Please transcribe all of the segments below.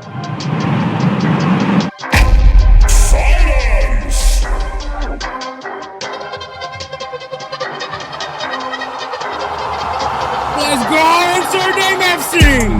Let's go, insert name FC!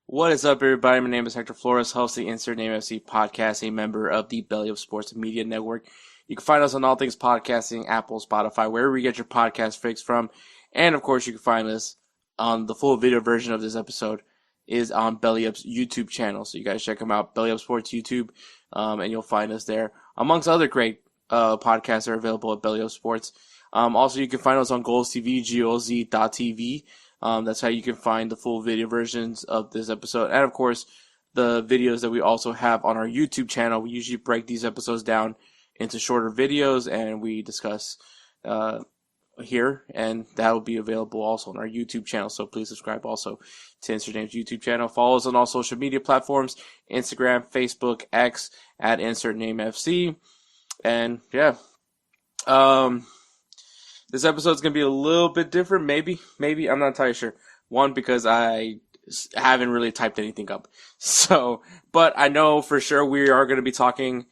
What is up, everybody? My name is Hector Flores, host of the Insert Name FC podcast, a member of the Belly of Sports Media Network. You can find us on all things podcasting, Apple, Spotify, wherever you get your podcast fix from. And, of course, you can find us on the full video version of this episode is on Belly Up's YouTube channel. So you guys check them out, Belly Up Sports YouTube, and you'll find us there. Amongst other great podcasts that are available at Belly Up Sports. Also, you can find us on Goals TV, GOZ.tv. That's how you can find the full video versions of this episode. And, of course, the videos that we also have on our YouTube channel. We usually break these episodes down into shorter videos, and we discuss here. And that will be available also on our YouTube channel. So please subscribe also to Insert Name's YouTube channel. Follow us on all social media platforms, Instagram, Facebook, X, at Insert Name FC. And, yeah. This episode's going to be a little bit different, maybe. I'm not entirely sure. One, because I haven't really typed anything up. So, but I know for sure we are going to be talking,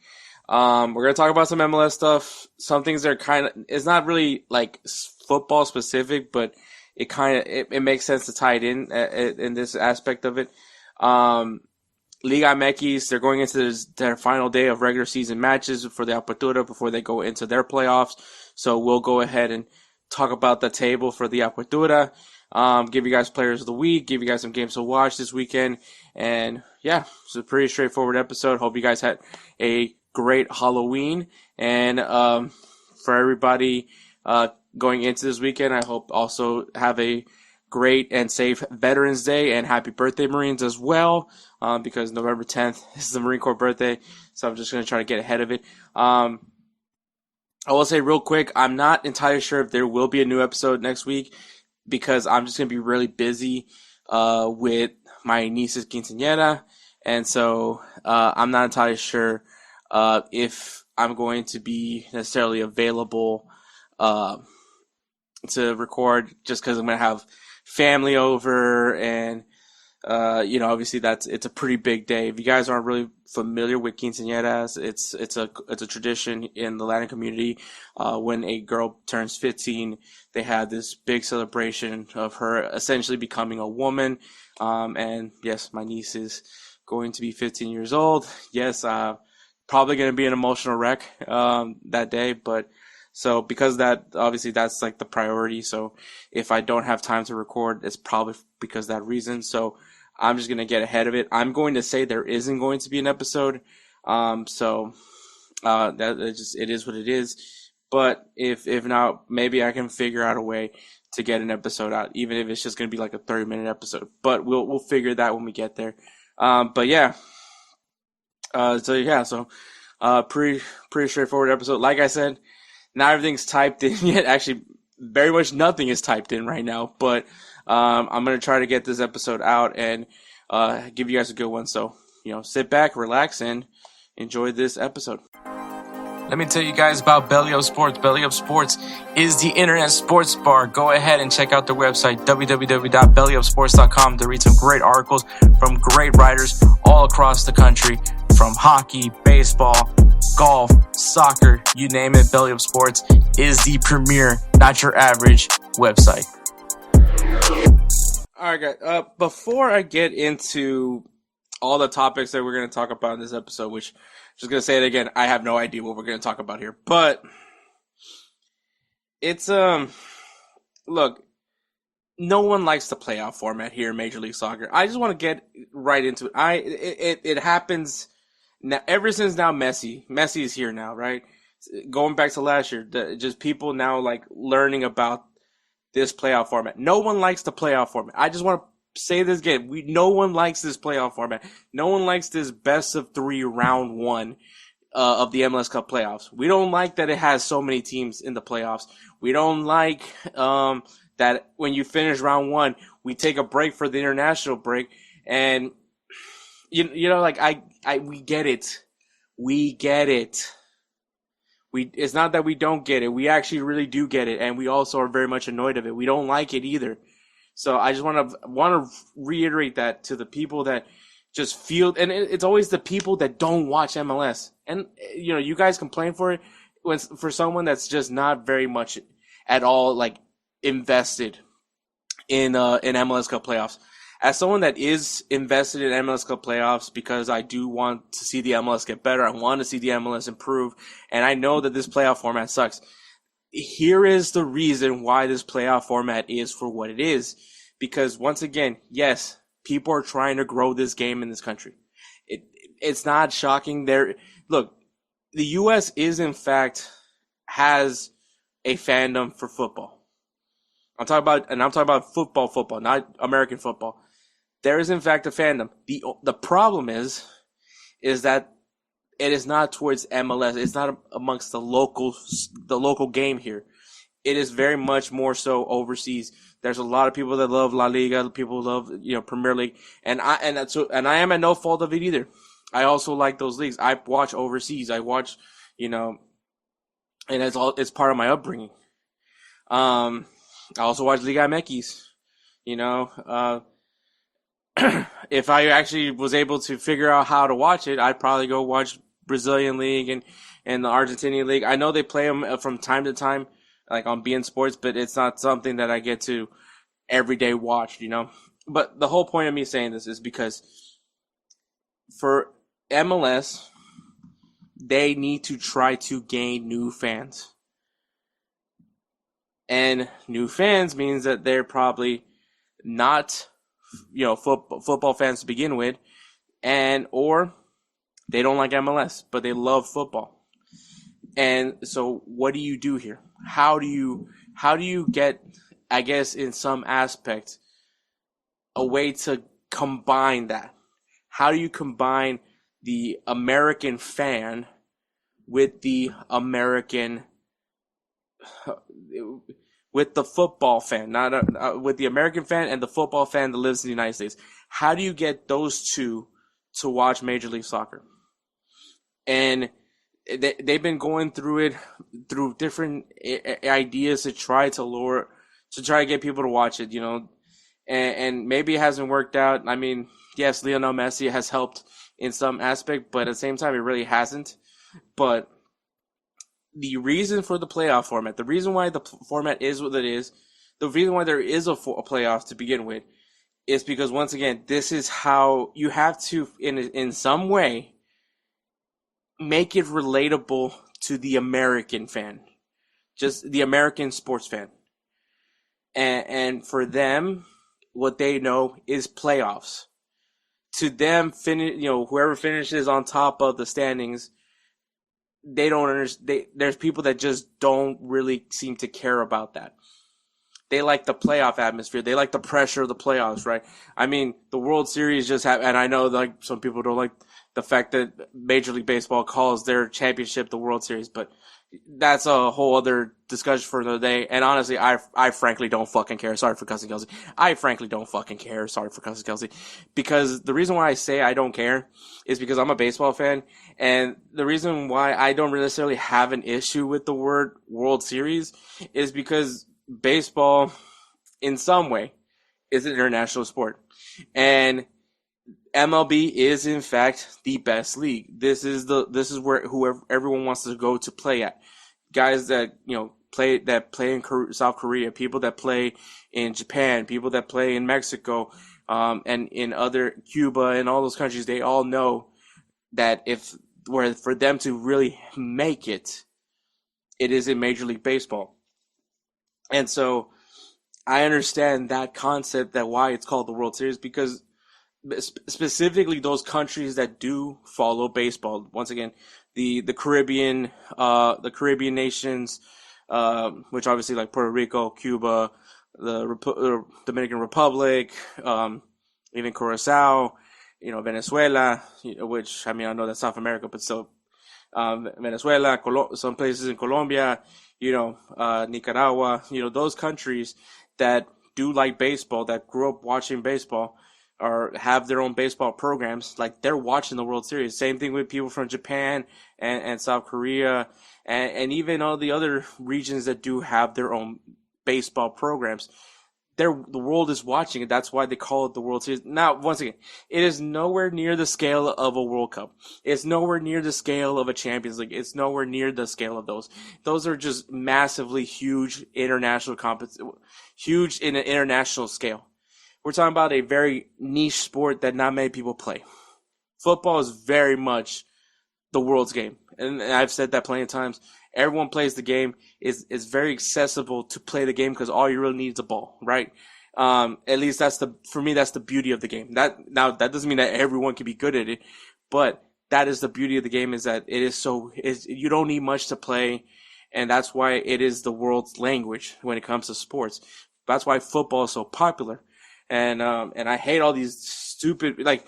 we're going to talk about some MLS stuff. Some things are kind of, it's not really like football specific, but it makes sense to tie it in this aspect of it. Liga MX, they're going into their final day of regular season matches for the Apertura before they go into their playoffs. So we'll go ahead and talk about the table for the Apertura, give you guys players of the week, give you guys some games to watch this weekend. And yeah, it's a pretty straightforward episode. Hope you guys had a great Halloween. And for everybody going into this weekend, I hope also have a great and safe Veterans Day and happy birthday, Marines, as well, because November 10th is the Marine Corps birthday. So I'm just going to try to get ahead of it. I will say real quick, I'm not entirely sure if there will be a new episode next week because I'm just going to be really busy with my niece's quinceañera. And so I'm not entirely sure if I'm going to be necessarily available to record just because I'm going to have family over and obviously it's a pretty big day. If you guys aren't really familiar with quinceañeras, it's a tradition in the Latin community. When a girl turns 15, they have this big celebration of her essentially becoming a woman. And yes, my niece is going to be 15 years old. Yes, probably going to be an emotional wreck that day, but so because of that, obviously that's like the priority. So if I don't have time to record, it's probably because of that reason. So I'm just going to get ahead of it. I'm going to say there isn't going to be an episode. It is what it is. But if not, maybe I can figure out a way to get an episode out, even if it's just going to be like a 30-minute episode. But we'll figure that when we get there. Pretty straightforward episode. Like I said, not everything's typed in yet. Actually, very much nothing is typed in right now. But I'm going to try to get this episode out and give you guys a good one. So, sit back, relax, and enjoy this episode. Let me tell you guys about Belly Up Sports. Belly Up Sports is the internet sports bar. Go ahead and check out their website, www.bellyupsports.com, to read some great articles from great writers all across the country, from hockey, baseball, golf, soccer, you name it. Belly Up Sports is the premier, not your average website. All right, guys. Before I get into all the topics that we're going to talk about in this episode, which, just going to say it again, I have no idea what we're going to talk about here, but it's look, no one likes the playoff format here in Major League Soccer. I just want to get right into it. It happens now ever since now Messi. Messi is here now, right? Going back to last year, just people now like learning about this playoff format. No one likes the playoff format. I just want to say this again. No one likes this playoff format. No one likes this best of 3 round 1 of the MLS Cup playoffs. We don't like that it has so many teams in the playoffs. We don't like that when you finish round 1, we take a break for the international break. And you know, like we get it. We get it. It's not that we don't get it. We actually really do get it, and we also are very much annoyed of it. We don't like it either. So I just want to reiterate that to the people that just feel, and it's always the people that don't watch MLS. And you know, you guys complain for it for someone that's just not very much at all like invested in MLS Cup playoffs. As someone that is invested in MLS Cup playoffs because I do want to see the MLS get better, I want to see the MLS improve, and I know that this playoff format sucks. Here is the reason why this playoff format is for what it is. Because once again, yes, people are trying to grow this game in this country. It's not shocking. Look, the U.S. is in fact has a fandom for football. I'm talking about football, not American football. There is in fact a fandom. The problem is that it is not towards MLS. It's not amongst the local game here. It is very much more so overseas. There's a lot of people that love La Liga, people love Premier League, and I am at no fault of it either. I also like those leagues. I watch overseas. I watch, and it's part of my upbringing. I also watch Liga MX. If I actually was able to figure out how to watch it, I'd probably go watch Brazilian League and the Argentinian League. I know they play them from time to time, like on beIN Sports, but it's not something that I get to everyday watch, But the whole point of me saying this is because for MLS, they need to try to gain new fans. And new fans means that they're probably not football fans to begin with, or they don't like MLS, but they love football. And so what do you do here? How do you get, I guess, in some aspect, a way to combine that? How do you combine the American fan with the with the football fan, not with the American fan and the football fan that lives in the United States? How do you get those two to watch Major League Soccer? And they've been going through different ideas to try to get people to watch it, and maybe it hasn't worked out. I mean, yes, Lionel Messi has helped in some aspect, but at the same time, it really hasn't. But the reason for the playoff format, the reason why the format is what it is, the reason why there is a playoff to begin with, is because, once again, this is how you have to, in some way, make it relatable to the American fan, just the American sports fan. And for them, what they know is playoffs. To them, whoever finishes on top of the standings, they don't understand. There's people that just don't really seem to care about that. They like the playoff atmosphere. They like the pressure of the playoffs, right? I mean, the World Series just happened, and I know like some people don't like the fact that Major League Baseball calls their championship the World Series, but that's a whole other discussion for another day. And honestly, I frankly don't fucking care. Sorry for cussing Kelsey. I frankly don't fucking care. Sorry for cussing Kelsey. Because the reason why I say I don't care is because I'm a baseball fan. And the reason why I don't necessarily have an issue with the word World Series is because baseball, in some way, is an international sport. And MLB is in fact the best league. This is where everyone wants to go to play at. Guys that play in South Korea, people that play in Japan, people that play in Mexico, and in other Cuba and all those countries, they all know that for them to really make it, it is in Major League Baseball. And so I understand that concept, that why it's called the World Series, because specifically those countries that do follow baseball. Once again, the Caribbean nations, which obviously like Puerto Rico, Cuba, the Dominican Republic, even Curacao, Venezuela, which I mean I know that's South America, but still, Venezuela, some places in Colombia, Nicaragua, those countries that do like baseball, that grew up watching baseball, or have their own baseball programs, like they're watching the World Series. Same thing with people from Japan and South Korea, and even all the other regions that do have their own baseball programs. The world is watching it. That's why they call it the World Series. Now, once again, it is nowhere near the scale of a World Cup. It's nowhere near the scale of a Champions League. It's nowhere near the scale of those. Those are just massively huge international huge in an international scale. We're talking about a very niche sport that not many people play. Football is very much the world's game. And I've said that plenty of times. Everyone plays the game. It's very accessible to play the game because all you really need is a ball, right? At least for me, that's the beauty of the game. That doesn't mean that everyone can be good at it, but that is the beauty of the game, is that you don't need much to play, and that's why it is the world's language when it comes to sports. That's why football is so popular. And I hate all these stupid, like,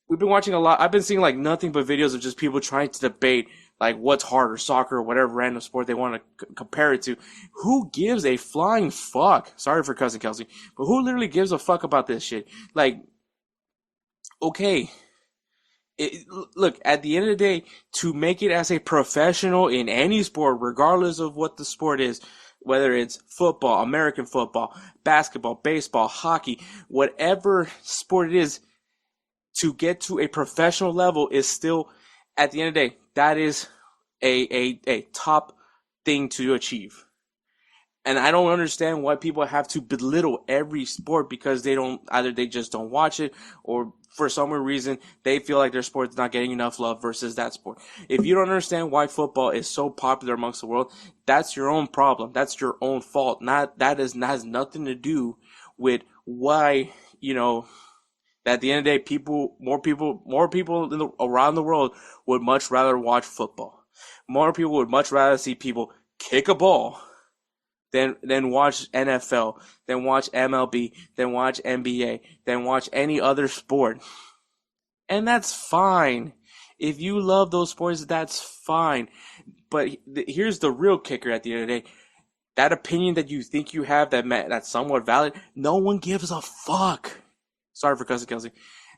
we've been watching a lot. I've been seeing like nothing but videos of just people trying to debate like what's harder, soccer or whatever random sport they want to compare it to. Who gives a flying fuck? Sorry for cussing, Kelsey, but who literally gives a fuck about this shit? Like, okay. Look, at the end of the day, to make it as a professional in any sport, regardless of what the sport is, whether it's football, American football, basketball, baseball, hockey, whatever sport it is, to get to a professional level is still, at the end of the day, that is a top thing to achieve. And I don't understand why people have to belittle every sport because either they just don't watch it, or for some reason they feel like their sport is not getting enough love versus that sport. If you don't understand why football is so popular amongst the world, that's your own problem. That's your own fault. That has nothing to do with why, at the end of the day, more people around the world would much rather watch football. More people would much rather see people kick a ball than watch NFL, than watch MLB, than watch NBA, than watch any other sport. And that's fine. If you love those sports, that's fine. But here's the real kicker at the end of the day. That opinion that you think you have that's somewhat valid, no one gives a fuck. Sorry for cussing, Kelsey.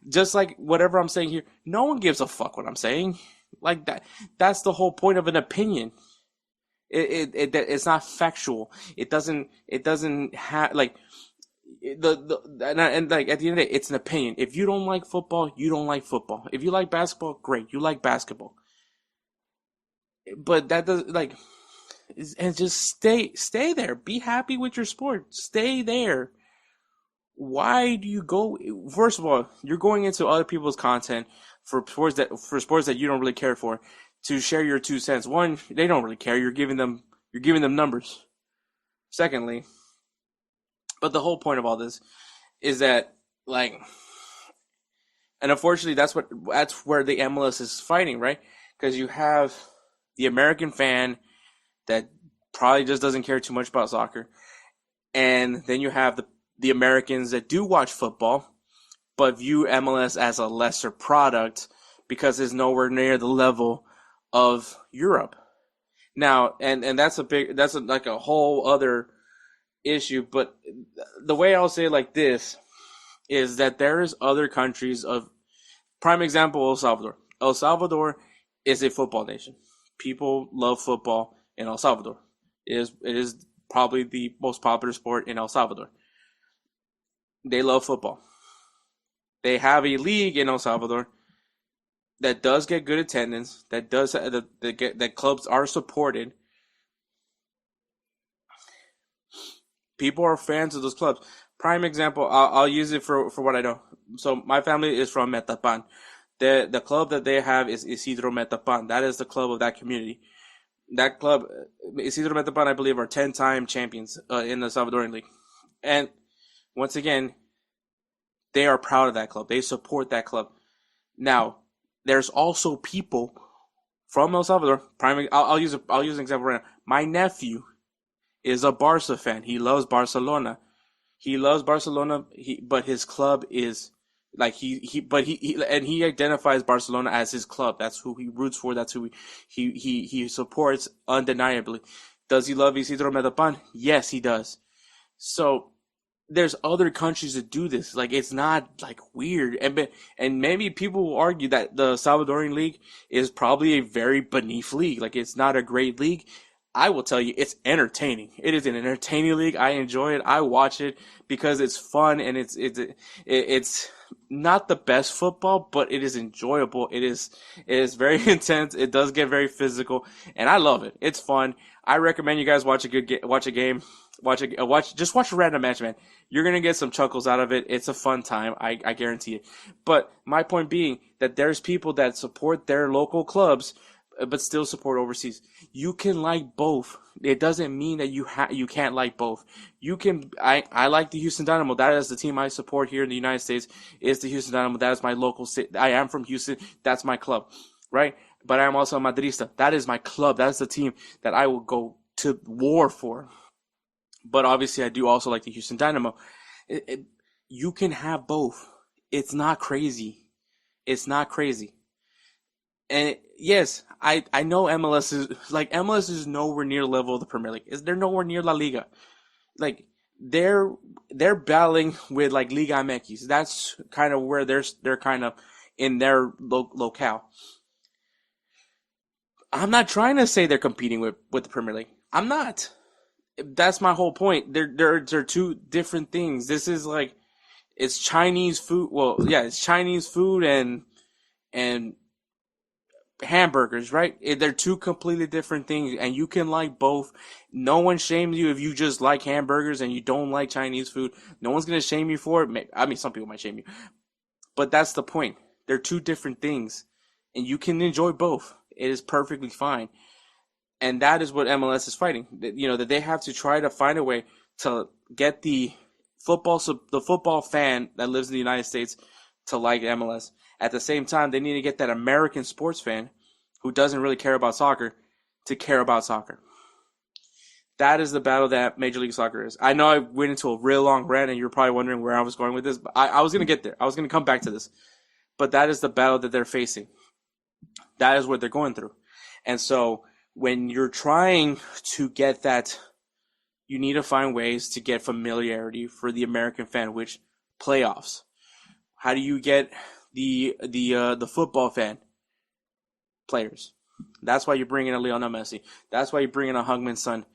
Just like whatever I'm saying here, no one gives a fuck what I'm saying. Like that. That's the whole point of an opinion. It's not factual. It doesn't have like and like at the end of the day, it's an opinion. If you don't like football, you don't like football. If you like basketball, great, you like basketball. But that does and just stay there. Be happy with your sport. Stay there. Why do you go? First of all, you're going into other people's content for sports that you don't really care for, to share your 2 cents. One, they don't really care. You're giving them numbers. Secondly, but the whole point of all this is that, like, and unfortunately, that's where the MLS is fighting, right? Because you have the American fan that probably just doesn't care too much about soccer, and then you have the Americans that do watch football, but view MLS as a lesser product because it's nowhere near the level of Europe. Now, and that's like a whole other issue, but the way I'll say it like this is that there is other countries of, prime example, El Salvador. El Salvador is a football nation. People love football in El Salvador. It is probably the most popular sport in El Salvador. They love football. They have a league in El Salvador that does get good attendance, that clubs are supported. People are fans of those clubs. Prime example, I'll use it for what I know. So my family is from Metapan. The club that they have is Isidro Metapan. That is the club of that community. That club, Isidro Metapan, I believe, are 10-time champions in the Salvadorian League. And once again, they are proud of that club. They support that club. Now, there's also people from El Salvador. I'll use an example right now. My nephew is a Barca fan. He loves Barcelona. But his club is like he identifies Barcelona as his club. That's who he roots for. That's who he supports undeniably. Does he love Isidro Medapan? Yes, he does. So there's other countries that do this. Like, it's not like weird. And maybe people will argue that the Salvadorian league is probably a very beneath league. Like, it's not a great league. I will tell you, it's entertaining. It is an entertaining league. I enjoy it. I watch it because it's fun, and it's not the best football, but it is enjoyable. It is very intense. It does get very physical, and I love it. It's fun. I recommend you guys watch a game. Just watch a random match, man. You're gonna get some chuckles out of it. It's a fun time. I guarantee it. But my point being that there's people that support their local clubs, but still support overseas. You can like both. It doesn't mean that you can't like both. You can. I like the Houston Dynamo. That is the team I support here in the United States. Is the Houston Dynamo. That is my local city. I am from Houston. That's my club, right? But I am also a Madrista. That is my club. That is the team that I will go to war for. But obviously, I do also like the Houston Dynamo. You can have both. It's not crazy. It's not crazy. And yes, I know MLS is nowhere near the level of the Premier League. They're nowhere near La Liga. Like, they're battling with like Liga MX. That's kind of where they're kind of in their locale. I'm not trying to say they're competing with the Premier League. I'm not. That's my whole point. They're two different things. This is like, it's Chinese food. Well, yeah, it's Chinese food and hamburgers, right? They're two completely different things, and you can like both. No one shames you if you just like hamburgers and you don't like Chinese food. No one's gonna shame you for it. I mean, some people might shame you, but that's the point. They're two different things, and you can enjoy both. It is perfectly fine. And that is what MLS is fighting. That they have to try to find a way to get the football fan that lives in the United States to like MLS. At the same time, they need to get that American sports fan who doesn't really care about soccer to care about soccer. That is the battle that Major League Soccer is. I know I went into a real long rant, and you're probably wondering where I was going with this, but I was going to get there. I was going to come back to this. But that is the battle that they're facing. That is what they're going through. And so when you're trying to get that, you need to find ways to get familiarity for the American fan, which playoffs. How do you get the football fan? Players. That's why you're bringing a Lionel Messi. That's why you're bringing a Hungman Son,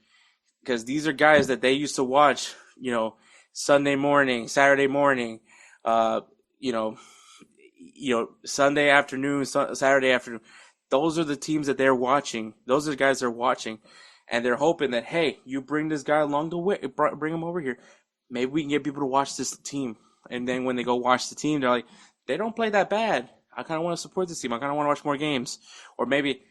because these are guys that they used to watch, Sunday morning, Saturday morning, Sunday afternoon, Saturday afternoon. Those are the teams that they're watching. Those are the guys they're watching. And they're hoping that, hey, you bring this guy along the way, bring him over here. Maybe we can get people to watch this team. And then when they go watch the team, they're like, they don't play that bad. I kind of want to support this team. I kind of want to watch more games. Or maybe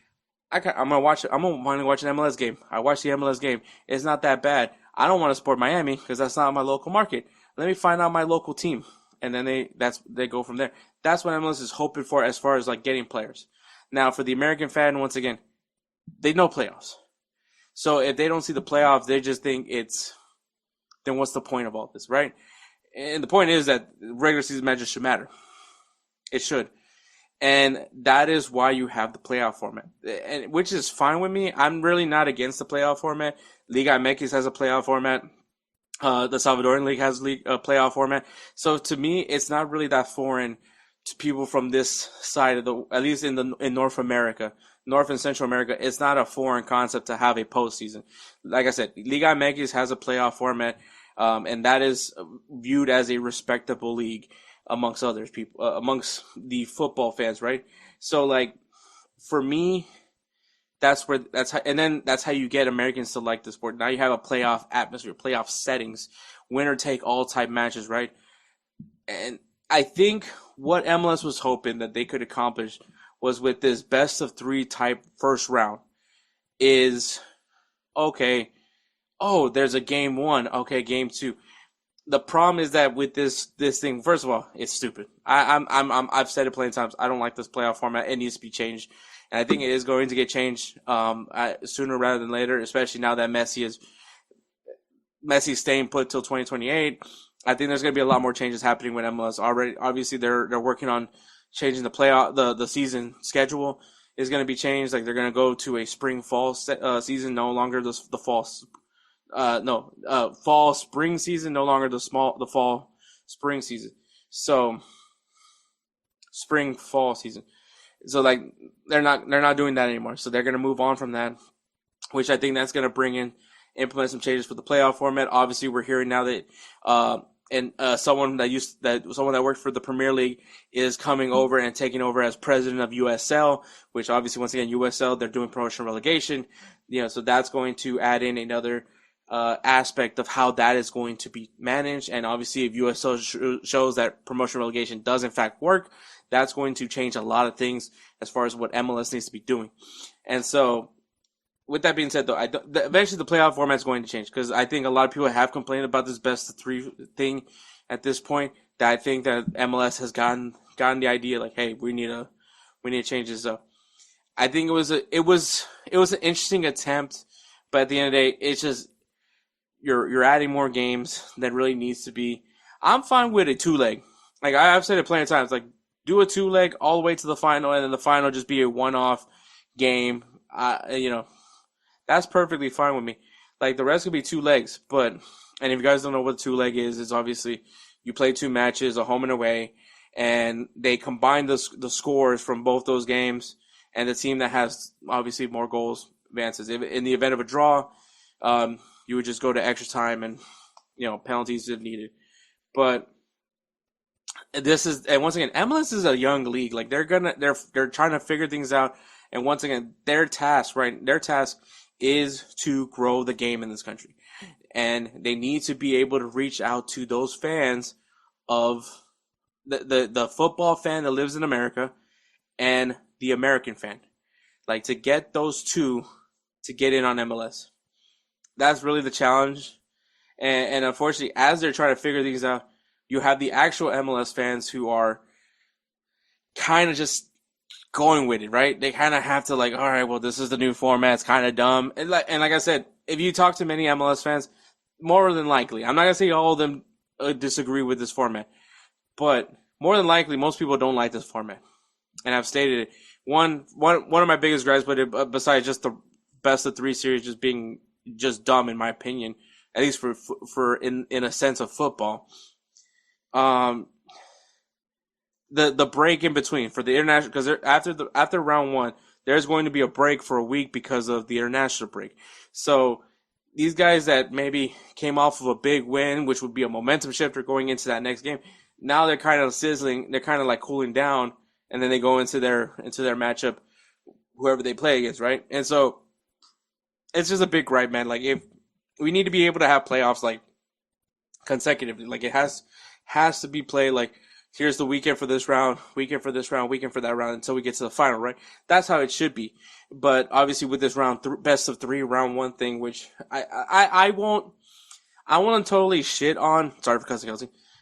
I'm going to watch it. I'm going to want to watch an MLS game. I watch the MLS game. It's not that bad. I don't want to support Miami because that's not my local market. Let me find out my local team. And then they go from there. That's what MLS is hoping for as far as like getting players. Now, for the American fan, once again, they know playoffs. So if they don't see the playoffs, they just think then what's the point of all this, right? And the point is that regular season matches should matter. It should. And that is why you have the playoff format, and which is fine with me. I'm really not against the playoff format. Liga MX has a playoff format. The Salvadoran League has a playoff format. So to me, it's not really that foreign to people from this side of at least in North America, North and Central America. It's not a foreign concept to have a postseason. Like I said, Liga MX has a playoff format, and that is viewed as a respectable league amongst others people, amongst the football fans, right? So like, for me, that's how you get Americans to like the sport. Now you have a playoff atmosphere, playoff settings, winner take all type matches, right? And I think what MLS was hoping that they could accomplish was with this best of 3 type first round is, okay, oh, there's a game 1, okay, game 2. The problem is that with this thing, first of all, it's stupid. I've said it plenty of times. I don't like this playoff format. It needs to be changed, and I think it is going to get changed sooner rather than later. Especially now that Messi's staying put till 2028. I think there's going to be a lot more changes happening with MLS already. Obviously, they're working on changing the playoff the season schedule is going to be changed. Like they're going to go to a spring fall season, no longer the fall. Fall spring season, no longer the fall spring season. So spring fall season. So like they're not doing that anymore. So they're gonna move on from that, which I think that's gonna implement some changes for the playoff format. Obviously, we're hearing now that someone that worked for the Premier League is coming over and taking over as president of USL, which obviously once again USL they're doing promotion relegation. So that's going to add in another aspect of how that is going to be managed. And obviously if USL shows that promotion relegation does in fact work, that's going to change a lot of things as far as what MLS needs to be doing. And so with that being said, though, eventually the playoff format is going to change because I think a lot of people have complained about this best of three thing at this point. That I think that MLS has gotten the idea like, hey, we need to change this up. I think it was an interesting attempt, but at the end of the day, it's just you're adding more games than really needs to be. I'm fine with a 2-leg. Like I've said it plenty of times. Like do a 2-leg all the way to the final, and then the final just be a one-off game. That's perfectly fine with me. Like the rest could be 2 legs, and if you guys don't know what 2-leg is, it's obviously you play 2 matches, a home and away, and they combine the scores from both those games, and the team that has obviously more goals advances. In the event of a draw, you would just go to extra time and penalties if needed. But and once again, MLS is a young league. Like they're trying to figure things out. And once again, their task is to grow the game in this country. And they need to be able to reach out to those fans of the football fan that lives in America and the American fan. Like to get those two to get in on MLS. That's really the challenge. And unfortunately, as they're trying to figure things out, you have the actual MLS fans who are kind of just going with it, right? They kind of have to like, all right, well, this is the new format. It's kind of dumb. And like I said, if you talk to many MLS fans, more than likely, I'm not going to say all of them disagree with this format, but more than likely, most people don't like this format. And I've stated it. One of my biggest gripes, but besides just the best of 3 series just being just dumb in my opinion, at least for in a sense of football. The break in between for the international, because after round 1, there's going to be a break for a week because of the international break. So these guys that maybe came off of a big win, which would be a momentum shifter going into that next game, now they're kind of sizzling. They're kind of like cooling down, and then they go into their matchup, whoever they play against, right? And so it's just a big gripe, man. Like if we need to be able to have playoffs like consecutively, like it has to be played like here's the weekend for this round, weekend for this round, weekend for that round until we get to the final, right? That's how it should be. But obviously with this best of 3 round 1 thing, which I won't totally shit on. Sorry for cussing,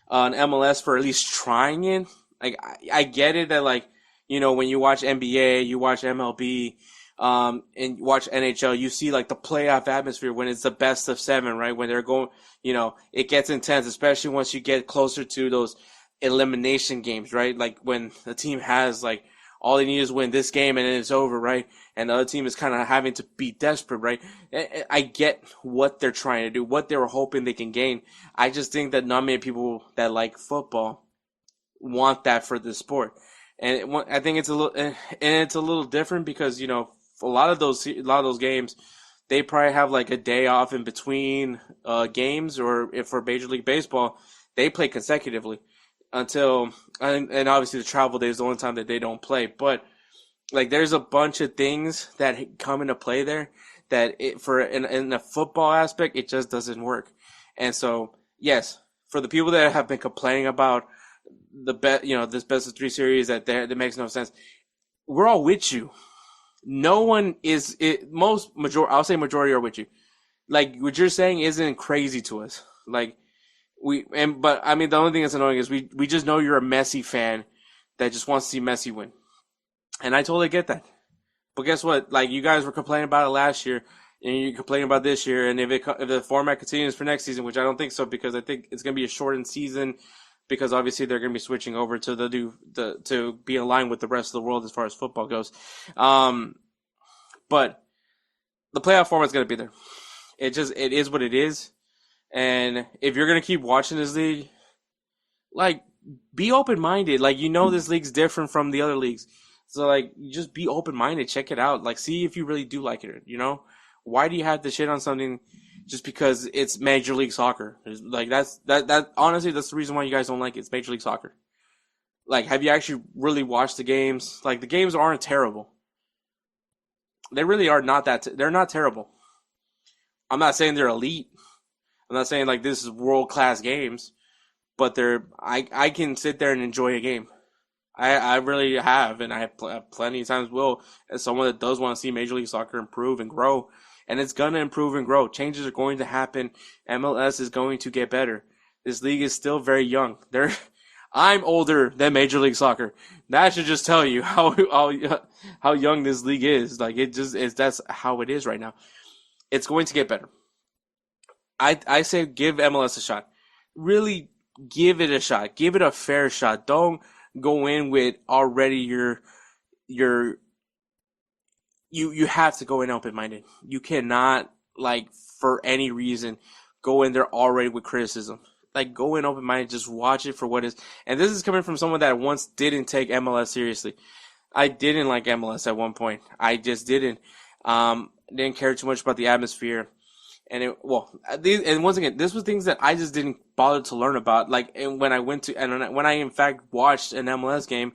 on MLS for at least trying it. Like I get it that like when you watch NBA, you watch MLB. And watch NHL, you see like the playoff atmosphere when it's the best of 7, right? When they're going, it gets intense, especially once you get closer to those elimination games, right? Like when the team has like all they need is win this game and then it's over, right? And the other team is kind of having to be desperate, right? I get what they're trying to do, what they were hoping they can gain. I just think that not many people that like football want that for this sport. And I think it's a little different because, a lot of those games, they probably have like a day off in between games, or if for Major League Baseball, they play consecutively until and obviously the travel day is the only time that they don't play. But like there's a bunch of things that come into play there that in the football aspect it just doesn't work. And so yes, for the people that have been complaining about this best of 3 series that makes no sense, we're all with you. No one is I'll say majority are with you. Like what you're saying isn't crazy to us. Like But I mean, the only thing that's annoying is we just know you're a Messi fan that just wants to see Messi win, and I totally get that. But guess what? Like, you guys were complaining about it last year, and you're complaining about this year. And if the format continues for next season, which I don't think so, because I think it's going to be a shortened season, because obviously they're going to be switching over to be in line with the rest of the world as far as football goes. But the playoff format's going to be there. It is what it is. And if you're going to keep watching this league, like, be open-minded. Like, this league's different from the other leagues. So, like, just be open-minded. Check it out. Like, see if you really do like it, Why do you have to shit on something just because it's Major League Soccer? Like, honestly, that's the reason why you guys don't like it. It's Major League Soccer. Like, have you actually really watched the games? Like, the games aren't terrible. They really are not they're not terrible. I'm not saying they're elite. I'm not saying, like, this is world-class games. But I can sit there and enjoy a game. I really have, and I have plenty of times will, as someone that does want to see Major League Soccer improve and grow. And it's going to improve and grow. Changes are going to happen. MLS is going to get better. This league is still very young. I'm older than Major League Soccer. That should just tell you how young this league is. Like, that's how it is right now. It's going to get better. I say give MLS a shot. Really give it a shot. Give it a fair shot. Don't go in with already you have to go in open-minded. You cannot, like, for any reason, go in there already with criticism. Like, go in open-minded, just watch it for what it is. And this is coming from someone that once didn't take MLS seriously. I didn't like MLS at one point. I just didn't. Didn't care too much about the atmosphere. And once again, this was things that I just didn't bother to learn about. Like, and when I in fact watched an MLS game,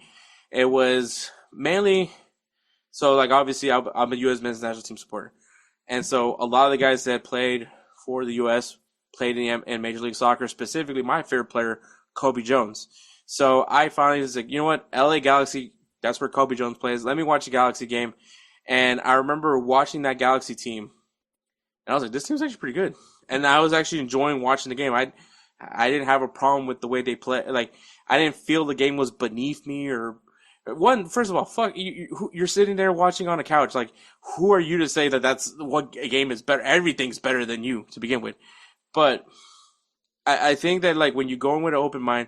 it was mainly, so, like, obviously I'm a U.S. men's national team supporter, and so a lot of the guys that played for the U.S. played in Major League Soccer. Specifically, my favorite player, Kobe Jones. So I finally was like, you know what, LA Galaxy, that's where Kobe Jones plays. Let me watch a Galaxy game, and I remember watching that Galaxy team. And I was like, this team's actually pretty good. And I was actually enjoying watching the game. I didn't have a problem with the way they play. Like, I didn't feel the game was beneath me or first of all, fuck, you're sitting there watching on a couch. Like, who are you to say that that's what a game is better? Everything's better than you to begin with. But I think that, like, when you go in with an open mind,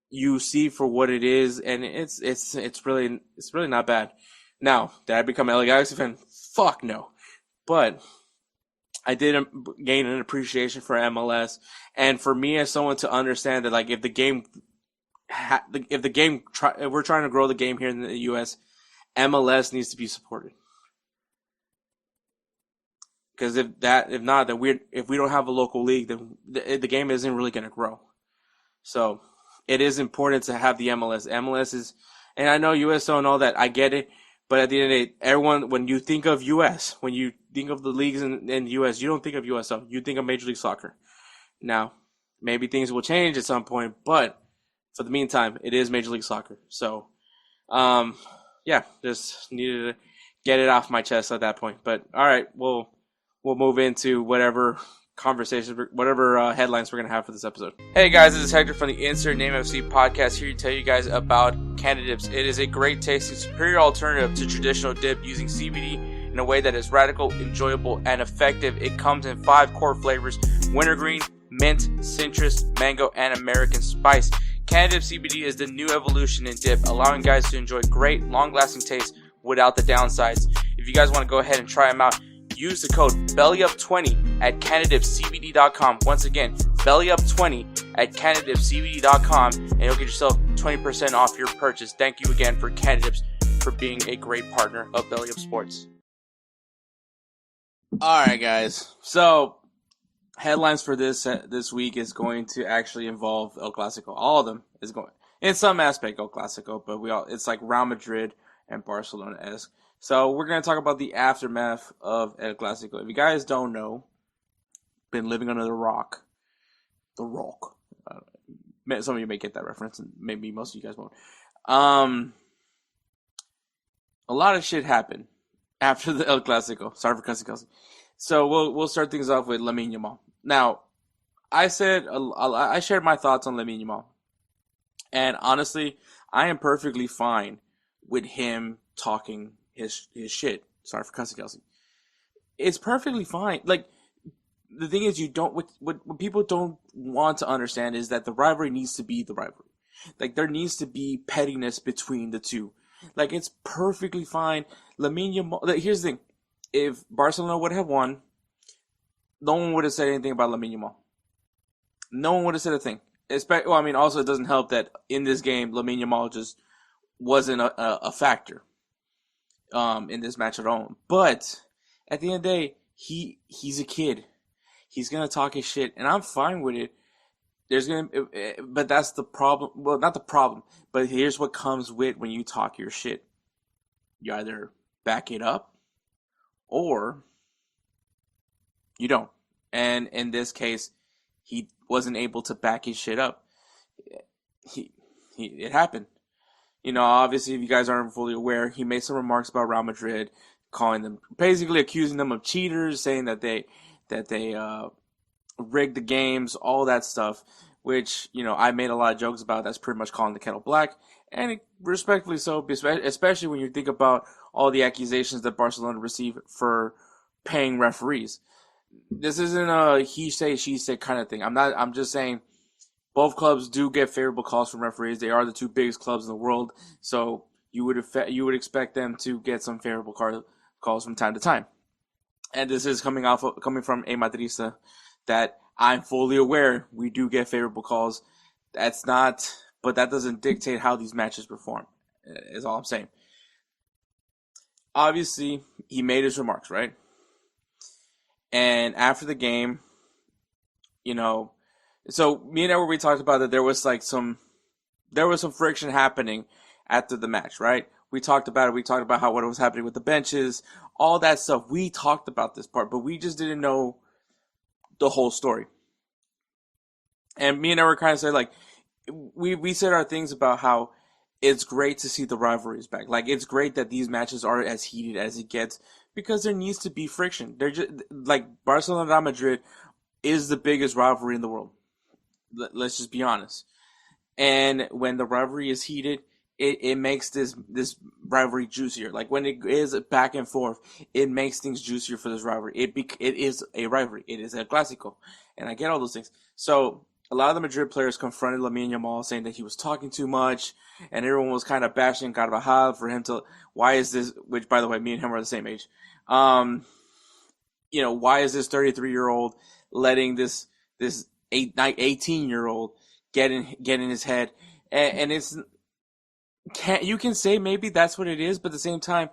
you see for what it is, and it's really not bad. Now, did I become an LA Galaxy fan? Fuck no. But I did gain an appreciation for MLS, and for me as someone to understand that, like, if we're trying to grow the game here in the U.S., MLS needs to be supported. Because if we don't have a local league, then the game isn't really going to grow. So it is important to have the MLS. MLS is, and I know USO and all that, I get it. But at the end of the day, everyone, when you think of U.S., when you think of the leagues in the U.S., you don't think of USO. You think of Major League Soccer. Now, maybe things will change at some point, but for the meantime, it is Major League Soccer. So, just needed to get it off my chest at that point. But, all right, we'll move into whatever conversations, whatever headlines we're going to have for this episode. Hey guys, this is Hector from the Insert Name FC podcast, here to tell you guys about Candidips. It is a great tasting, superior alternative to traditional dip, using CBD in a way that is radical, enjoyable, and effective. It comes in 5 core flavors: wintergreen, mint, citrus, mango, and American spice. Candidips CBD is the new evolution in dip, allowing guys to enjoy great, long-lasting taste without the downsides. If you guys want to go ahead and try them out, use the code BELLYUP20 at candidipcbd.com. Once again, BELLYUP20 at candidipcbd.com, and you'll get yourself 20% off your purchase. Thank you again for Candidips for being a great partner of Belly Up Sports. All right, guys. So, headlines for this week is going to actually involve El Clásico. All of them is going, in some aspect, El Clásico, but it's like Real Madrid and Barcelona-esque. So we're going to talk about the aftermath of El Clásico. If you guys don't know, been living under the rock. The Rock. Some of you may get that reference, and maybe most of you guys won't. A lot of shit happened after the El Clásico. Sorry for cussing. So we'll start things off with Lamine Yamal. Now, I said I shared my thoughts on Lamine Yamal, and honestly, I am perfectly fine with him talking his shit. Sorry for cussing, Kelsey. It's perfectly fine. Like the thing is, you don't what people don't want to understand is that the rivalry needs to be the rivalry. Like there needs to be pettiness between the two. Like it's perfectly fine. Lamine Yamal. Like, here's the thing: if Barcelona would have won, no one would have said anything about Lamine Yamal. No one would have said a thing. Well, I mean, also it doesn't help that in this game, Lamine Yamal just wasn't a factor in this match at all. But at the end of the day, he's a kid. He's gonna talk his shit, and I'm fine with it. But that's the problem. Well, not the problem, but here's what comes with when you talk your shit. You either back it up, or you don't. And in this case, he wasn't able to back his shit up. It happened. You know, obviously, if you guys aren't fully aware, he made some remarks about Real Madrid, calling them, basically accusing them of cheaters, saying that they rigged the games, all that stuff, which, you know, I made a lot of jokes about. That's pretty much calling the kettle black, and respectfully so, especially when you think about all the accusations that Barcelona received for paying referees. This isn't a he say, she say kind of thing. I'm just saying both clubs do get favorable calls from referees. They are the two biggest clubs in the world, so you would expect them to get some favorable calls from time to time. And this is coming from a Madrista that I'm fully aware we do get favorable calls. But that doesn't dictate how these matches perform, is all I'm saying. Obviously, he made his remarks, right? And after the game, you know, so me and Edward, we talked about that there was some friction happening after the match, right? We talked about it. We talked about what was happening with the benches, all that stuff. We talked about this part, but we just didn't know the whole story. And me and Edward kind of said, like, we said our things about how it's great to see the rivalries back. Like, it's great that these matches are as heated as it gets because there needs to be friction. They're just like Barcelona and Real Madrid is the biggest rivalry in the world. Let's just be honest. And when the rivalry is heated, it makes this rivalry juicier. Like when it is back and forth, it makes things juicier for this rivalry. It is a rivalry. It is a Clásico. And I get all those things. So a lot of the Madrid players confronted Lamine Yamal saying that he was talking too much, and everyone was kind of bashing Carvajal for him to, why is this, which by the way, me and him are the same age. You know, why is this 33-year-old letting this 18-year-old get in his head? And it's, you can say maybe that's what it is, but at the same time,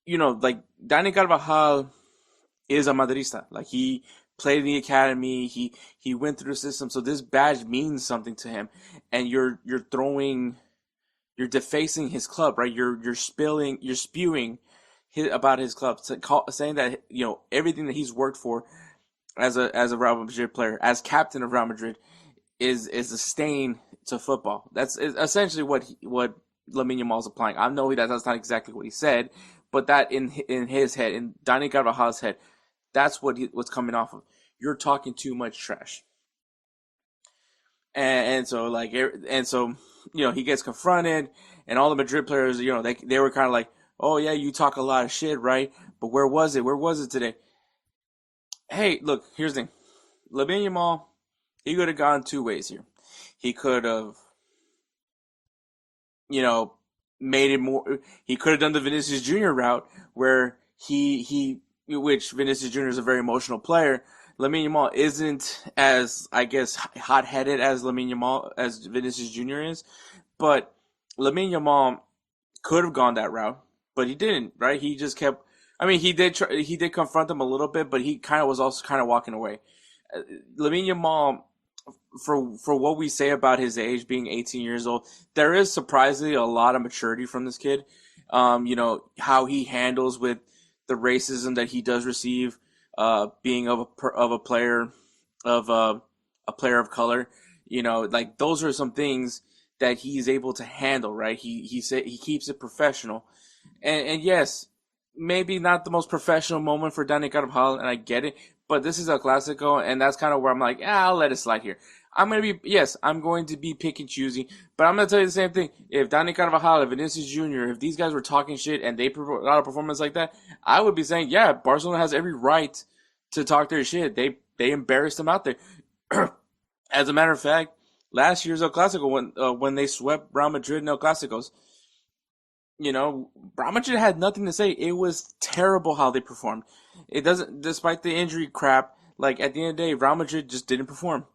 you know, like Dani Carvajal is a Madrista. Like he played in the academy, he went through the system, so this badge means something to him. And you're defacing his club, right? You're spewing about his club, saying that, you know, everything that he's worked for as a Real Madrid player, as captain of Real Madrid, is a stain to football. That's essentially what Lamine Yamal is applying. I know that's not exactly what he said, but that in his head, in Dani Carvajal's head, that's what's coming off of. You're talking too much trash, and so you know, he gets confronted, and all the Madrid players, you know, they were kind of like, oh yeah, you talk a lot of shit, right? But where was it? Where was it today? Hey, look, here's the thing. Lamine Yamal, he could have gone two ways here. He could have, you know, made it more. He could have done the Vinicius Jr. route where which Vinicius Jr. is a very emotional player. Lamine Yamal isn't as, I guess, hot-headed as as Vinicius Jr. is, but Lamine Yamal could have gone that route, but he didn't. Right? He just kept. I mean, he did confront him a little bit, but he kind of was also kind of walking away. Lamine Yamal, for what we say about his age, being 18 years old, there is surprisingly a lot of maturity from this kid. You know, how he handles with the racism that he does receive, being of a player of color. You know, like those are some things that he's able to handle, right? He keeps it professional, and yes, maybe not the most professional moment for Dani Carvajal, and I get it, But this is a Clásico, and that's kind of where I'm like, I'll let it slide here. I'm going to be pick and choosy, but I'm going to tell you the same thing. If Dani Carvajal, if Vinicius Jr., if these guys were talking shit and they got a performance like that, I would be saying, yeah, Barcelona has every right to talk their shit. They embarrassed them out there. As a matter of fact, last year's El Clásico, when they swept Real Madrid in El Clásicos, Real Madrid had nothing to say. It was terrible how they performed. It doesn't, despite the injury crap. Like at the end of the day, Real Madrid just didn't perform.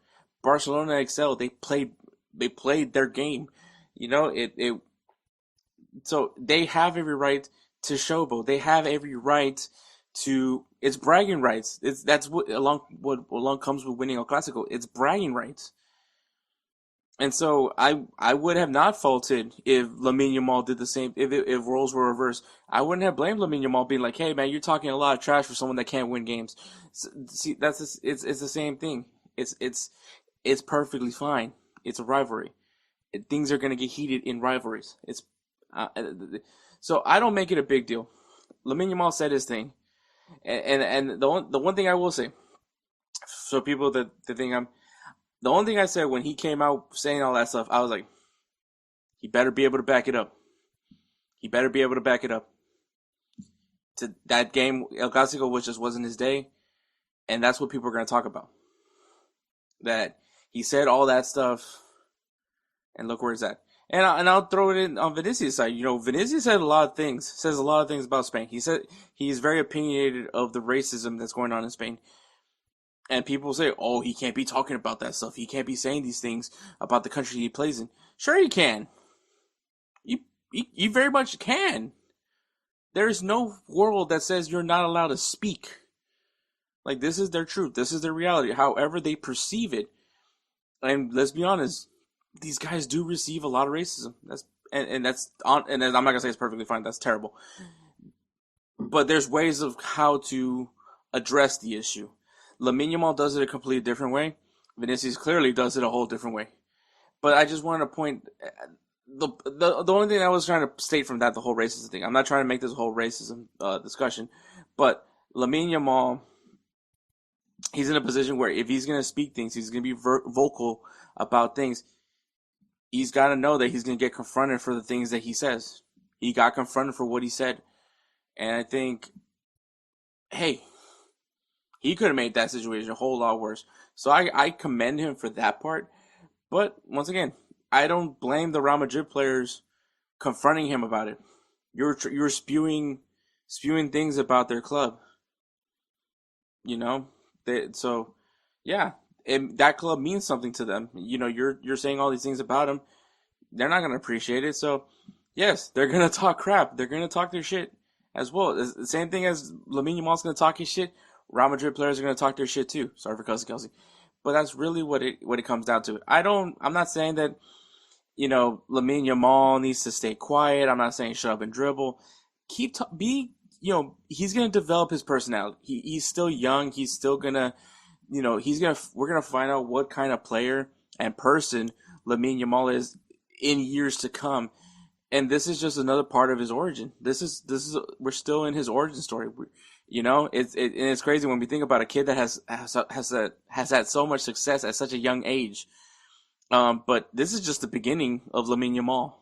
Barcelona excelled. They played their game. So they have every right to showboat. They have every right to. It's bragging rights. That's what along comes with winning a Clásico. It's bragging rights. And so I would have not faulted if Lamine Yamal did the same. If roles were reversed, I wouldn't have blamed Lamine Yamal being like, "Hey man, you're talking a lot of trash for someone that can't win games." See, it's the same thing. It's perfectly fine. It's a rivalry. Things are gonna get heated in rivalries. So I don't make it a big deal. Lamine Yamal said his thing, and the one thing I will say, so people that think the only thing I said when he came out saying all that stuff, I was like, he better be able to back it up. He better be able to back it up. To that game, El Clásico, which just wasn't his day, and that's what people are going to talk about. That he said all that stuff, and look where it's at. And I'll throw it in on Vinicius' side. Vinicius says a lot of things about Spain. He said he's very opinionated of the racism that's going on in Spain. And people say, oh, he can't be talking about that stuff. He can't be saying these things about the country he plays in. Sure he can. You very much can. There is no world that says you're not allowed to speak. Like, this is their truth. This is their reality. However they perceive it. And let's be honest, these guys do receive a lot of racism. And I'm not going to say it's perfectly fine. That's terrible. But there's ways of how to address the issue. Lamine Yamal does it a completely different way. Vinicius clearly does it a whole different way. But I just wanted to point the only thing I was trying to state from that, the whole racism thing. I'm not trying to make this whole racism discussion, but Lamine Yamal, he's in a position where if he's going to speak things, he's going to be vocal about things. He's got to know that he's going to get confronted for the things that he says. He got confronted for what he said, and I think, hey, he could have made that situation a whole lot worse. So I commend him for that part. But once again, I don't blame the Real Madrid players confronting him about it. You're spewing things about their club. So yeah, that club means something to them. You're saying all these things about them. They're not gonna appreciate it. So yes, they're gonna talk crap. They're gonna talk their shit as well. It's the same thing as Lamine Yamal's gonna talk his shit. Real Madrid players are going to talk their shit too. Sorry for Kelsey. But that's really what it comes down to. I'm not saying that, Lamine Yamal needs to stay quiet. I'm not saying shut up and dribble. He's going to develop his personality. He's still young. He's still going to, we're going to find out what kind of player and person Lamine Yamal is in years to come. And this is just another part of his origin. We're still in his origin story. It's crazy when we think about a kid that has had so much success at such a young age. But this is just the beginning of Lamine Yamal.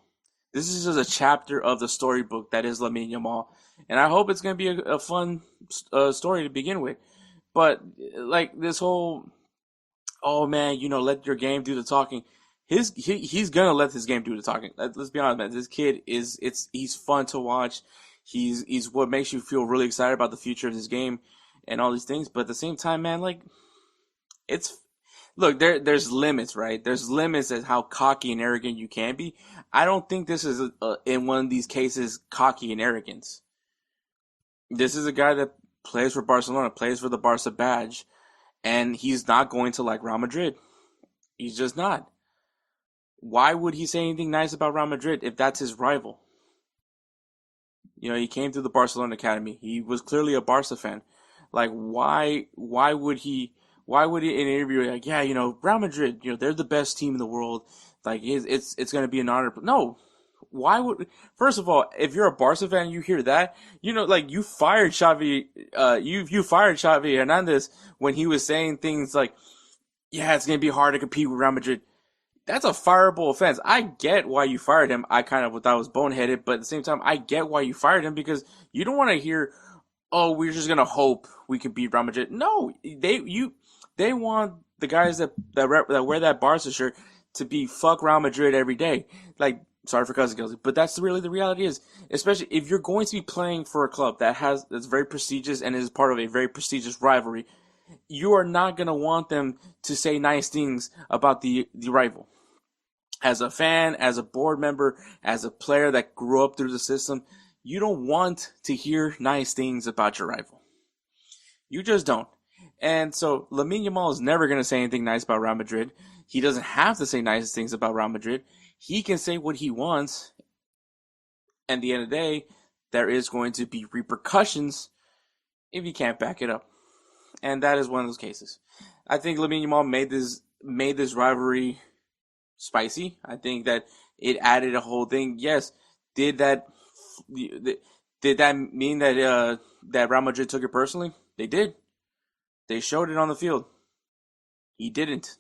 This is just a chapter of the storybook that is Lamine Yamal, and I hope it's going to be a fun story to begin with. But like this whole, oh man, let your game do the talking. He's gonna let his game do the talking. Let's be honest, man. This kid he's fun to watch. He's what makes you feel really excited about the future of this game and all these things. But at the same time, man, like there's limits, right? There's limits as how cocky and arrogant you can be. I don't think this is in one of these cases cocky and arrogance. This is a guy that plays for Barcelona, plays for the Barca badge, and he's not going to like Real Madrid. He's just not. Why would he say anything nice about Real Madrid if that's his rival? He came through the Barcelona academy. He was clearly a Barca fan. Like, why would he in an interview like, yeah, Real Madrid, they're the best team in the world. Like, it's going to be an honor. No, why would, first of all, if you're a Barca fan, you hear that, like you fired Xavi, you fired Xavi Hernandez when he was saying things like, yeah, it's going to be hard to compete with Real Madrid. That's a fireable offense. I get why you fired him. I kind of thought it was boneheaded, but at the same time, I get why you fired him because you don't want to hear, oh, we're just going to hope we can beat Real Madrid. No, they want the guys that wear that Barca shirt to be fuck Real Madrid every day. Like, sorry for cussing, Kelsey, but that's really the reality is. Especially if you're going to be playing for a club that's very prestigious and is part of a very prestigious rivalry, you are not going to want them to say nice things about the rival. As a fan, as a board member, as a player that grew up through the system, you don't want to hear nice things about your rival. You just don't. And so Lamine Yamal is never going to say anything nice about Real Madrid. He doesn't have to say nice things about Real Madrid. He can say what he wants. And at the end of the day, there is going to be repercussions if he can't back it up. And that is one of those cases. I think Lamine Yamal made this rivalry spicy. I think that it added a whole thing. Yes, did that mean that that Real Madrid took it personally? They did. They showed it on the field. He didn't.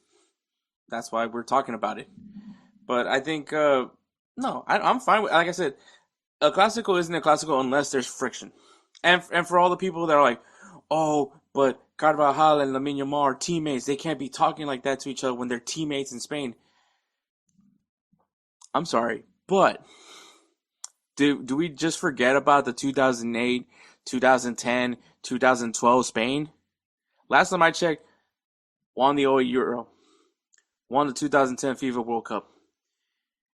That's why we're talking about it. But I think no, I'm fine with. Like I said, a Clásico isn't a Clásico unless there's friction. And for all the people that are like, oh, but Carvajal and Lamine Yamal are teammates. They can't be talking like that to each other when they're teammates in Spain. I'm sorry, but do we just forget about the 2008, 2010, 2012 Spain? Last time I checked, won the 08 Euro, won the 2010 FIFA World Cup,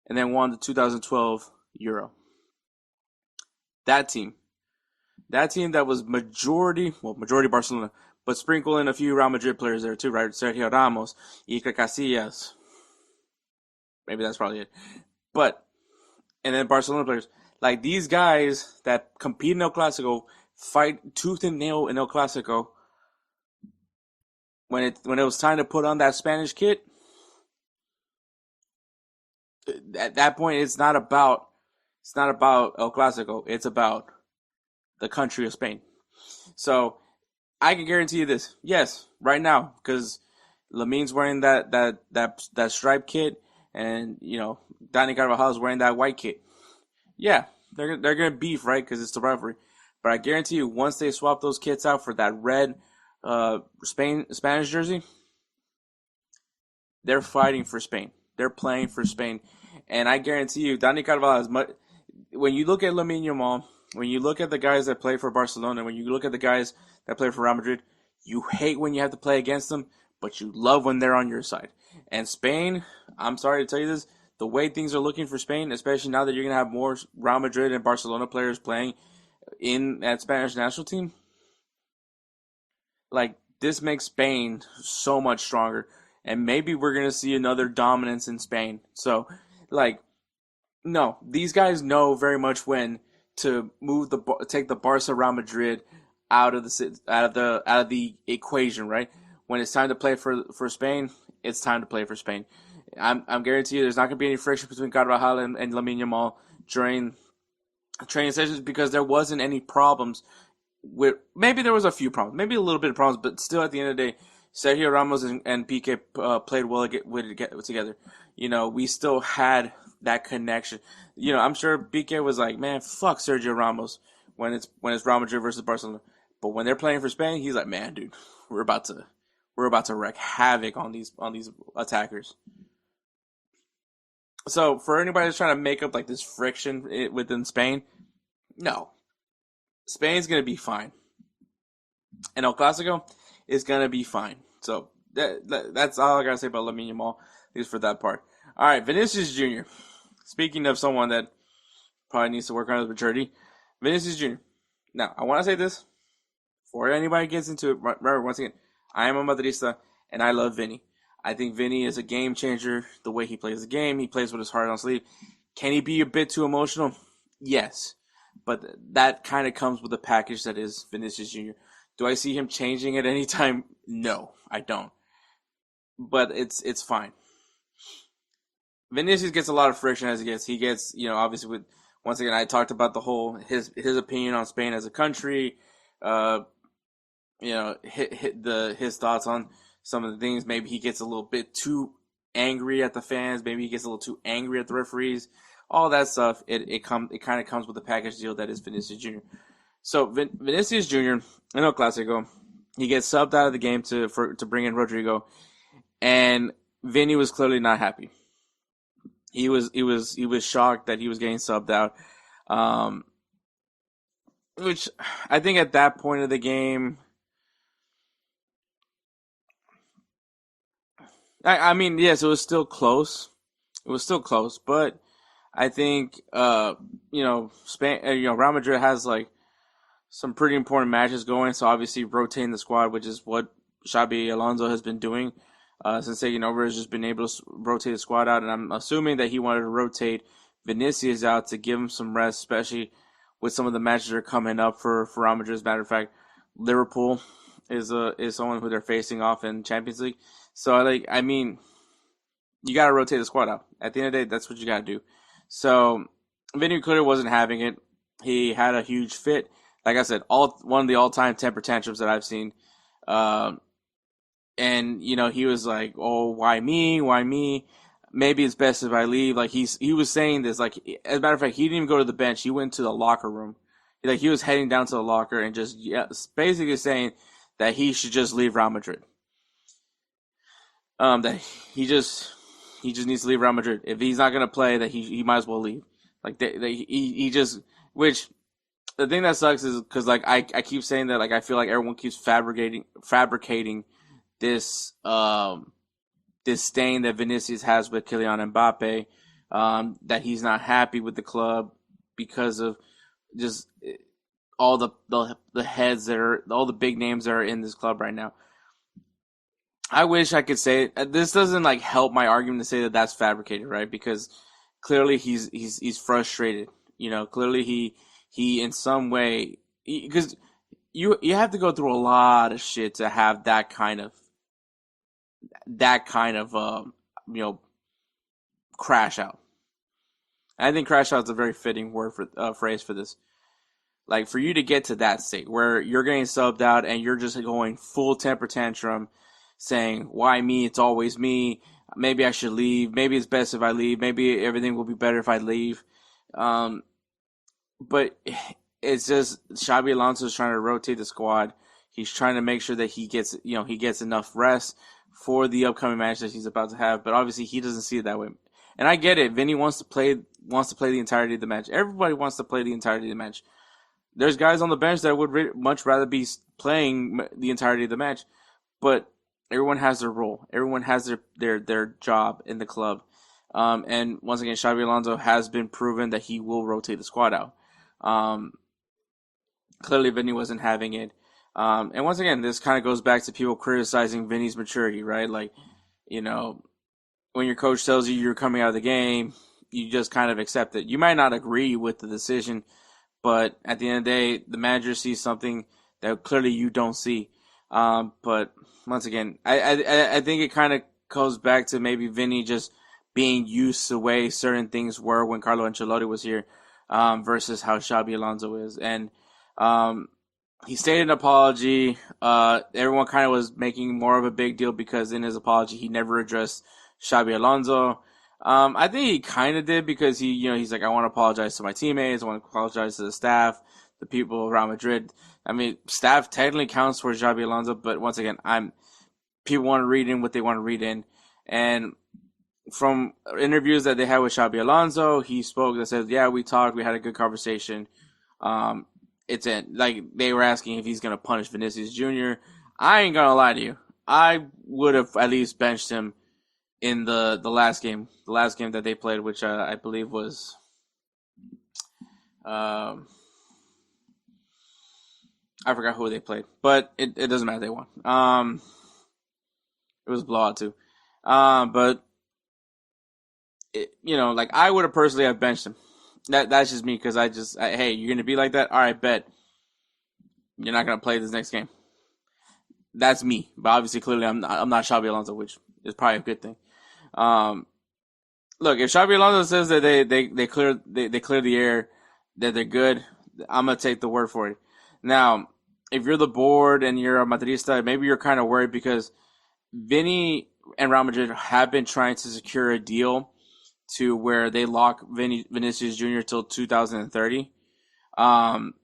and then won the 2012 Euro. That team that was majority Barcelona, but sprinkle in a few Real Madrid players there too, right? Sergio Ramos, Iker Casillas. Maybe that's probably it. But, and then Barcelona players. Like these guys that compete in El Clásico, fight tooth and nail in El Clásico. When it was time to put on that Spanish kit, at that point it's not about El Clásico. It's about the country of Spain. So I can guarantee you this. Yes, right now, because Lamine's wearing that striped kit, and Dani Carvajal's wearing that white kit. Yeah, they're gonna beef, right? Because it's the rivalry. But I guarantee you, once they swap those kits out for that red Spanish jersey, they're fighting for Spain. They're playing for Spain, and I guarantee you, Dani Carvajal is much. When you look at Lamine Yamal, when you look at the guys that play for Barcelona, when you look at the guys that play for Real Madrid, you hate when you have to play against them, but you love when they're on your side. And Spain, I'm sorry to tell you this, the way things are looking for Spain, especially now that you're going to have more Real Madrid and Barcelona players playing in that Spanish national team, like, this makes Spain so much stronger. And maybe we're going to see another dominance in Spain. So, like, no, these guys know very much when to take the Barca Real Madrid out of the equation, right? When it's time to play for Spain, it's time to play for Spain. I'm guarantee you there's not going to be any friction between Carvajal and Lamine Yamal during training sessions because there wasn't any problems with. Maybe there was a few problems, maybe a little bit of problems, but still at the end of the day, Sergio Ramos and Piqué played well together. We still had that connection. I'm sure Piqué was like, man, fuck Sergio Ramos when it's Real Madrid versus Barcelona. But when they're playing for Spain, he's like, man, dude, we're about to wreak havoc on these attackers. So for anybody that's trying to make up like this friction within Spain, no, Spain's gonna be fine, and El Clásico is gonna be fine. So that's all I gotta say about Lamine Yamal, at least for that part. All right, Vinicius Jr. Speaking of someone that probably needs to work on his maturity, Vinicius Jr. Now I want to say this before anybody gets into it. Remember, once again, I am a Madrista and I love Vinny. I think Vinny is a game changer. The way he plays the game, he plays with his heart on sleeve. Can he be a bit too emotional? Yes. But that kind of comes with the package that is Vinicius Jr. Do I see him changing at any time? No, I don't. But it's fine. Vinicius gets a lot of friction as he gets. He gets, obviously with once again I talked about the whole his opinion on Spain as a country, his thoughts on some of the things. Maybe he gets a little bit too angry at the fans. Maybe he gets a little too angry at the referees. All that stuff. It kind of comes with the package deal that is Vinicius Jr. So Vinicius Jr. in El Clásico, he gets subbed out of the game to bring in Rodrigo, and Vinny was clearly not happy. He was shocked that he was getting subbed out, which I think at that point of the game, I mean, yes, it was still close. It was still close, but I think Spain, Real Madrid has like some pretty important matches going. So obviously rotating the squad, which is what Xabi Alonso has been doing since taking over, has just been able to rotate the squad out. And I'm assuming that he wanted to rotate Vinicius out to give him some rest, especially with some of the matches that are coming up for Real Madrid. As a matter of fact, Liverpool is someone who they're facing off in Champions League. So I mean, you got to rotate the squad out. At the end of the day, that's what you got to do. So Vinny clearly wasn't having it. He had a huge fit. Like I said, one of the all-time temper tantrums that I've seen. And he was like, "Oh, why me? Why me? Maybe it's best if I leave." Like he was saying this. Like as a matter of fact, he didn't even go to the bench. He went to the locker room. Like he was heading down to the locker and just basically saying that he should just leave Real Madrid. That he just needs to leave Real Madrid. If he's not gonna play, that he might as well leave. Like he just, which the thing that sucks is because like I keep saying that, like I feel like everyone keeps fabricating this this stain that Vinicius has with Kylian Mbappe, that he's not happy with the club because of just all the heads that are, all the big names that are in this club right now. I wish I could say it. This doesn't like help my argument to say that that's fabricated, right? Because clearly he's frustrated. Clearly he in some way, because you have to go through a lot of shit to have that kind of crash out. And I think crash out is a very fitting word for phrase for this. Like for you to get to that state where you're getting subbed out and you're just going full temper tantrum, saying, "Why me? It's always me. Maybe I should leave. Maybe it's best if I leave. Maybe everything will be better if I leave." But it's just Xabi Alonso is trying to rotate the squad. He's trying to make sure that he gets enough rest for the upcoming match that he's about to have. But obviously, he doesn't see it that way. And I get it. Vinny wants to play the entirety of the match. Everybody wants to play the entirety of the match. There's guys on the bench that would much rather be playing the entirety of the match, but everyone has their role. Everyone has their job in the club. And once again, Xabi Alonso has been proven that he will rotate the squad out. Clearly, Vinny wasn't having it. And once again, this kind of goes back to people criticizing Vinny's maturity, right? Like, when your coach tells you you're coming out of the game, you just kind of accept it. You might not agree with the decision, but at the end of the day, the manager sees something that clearly you don't see. But once again, I think it kind of goes back to maybe Vinny just being used to the way certain things were when Carlo Ancelotti was here, versus how Xabi Alonso is. And he stated an apology. Everyone kind of was making more of a big deal because in his apology he never addressed Xabi Alonso. I think he kind of did because he's like, I want to apologize to my teammates. I want to apologize to the staff, the people around Madrid. I mean, staff technically counts for Xabi Alonso, but once again, people want to read in what they want to read in. And from interviews that they had with Xabi Alonso, he spoke and said, yeah, we talked, we had a good conversation. Like they were asking if he's going to punish Vinicius Jr. I ain't going to lie to you. I would have at least benched him in the last game that they played, which I believe was I forgot who they played, but it doesn't matter. They won. It was a blowout too. But like I would have personally have benched him. That's just me because hey, you're gonna be like that. All right, bet you're not gonna play this next game. That's me, but obviously, clearly, I'm not Xabi Alonso, which is probably a good thing. look, if Xabi Alonso says that they clear the air, that they're good, I'm gonna take the word for it. Now, if you're the board and you're a Madridista, maybe you're kind of worried because Vinny and Real Madrid have been trying to secure a deal to where they lock Vinicius Jr. till 2030. Um,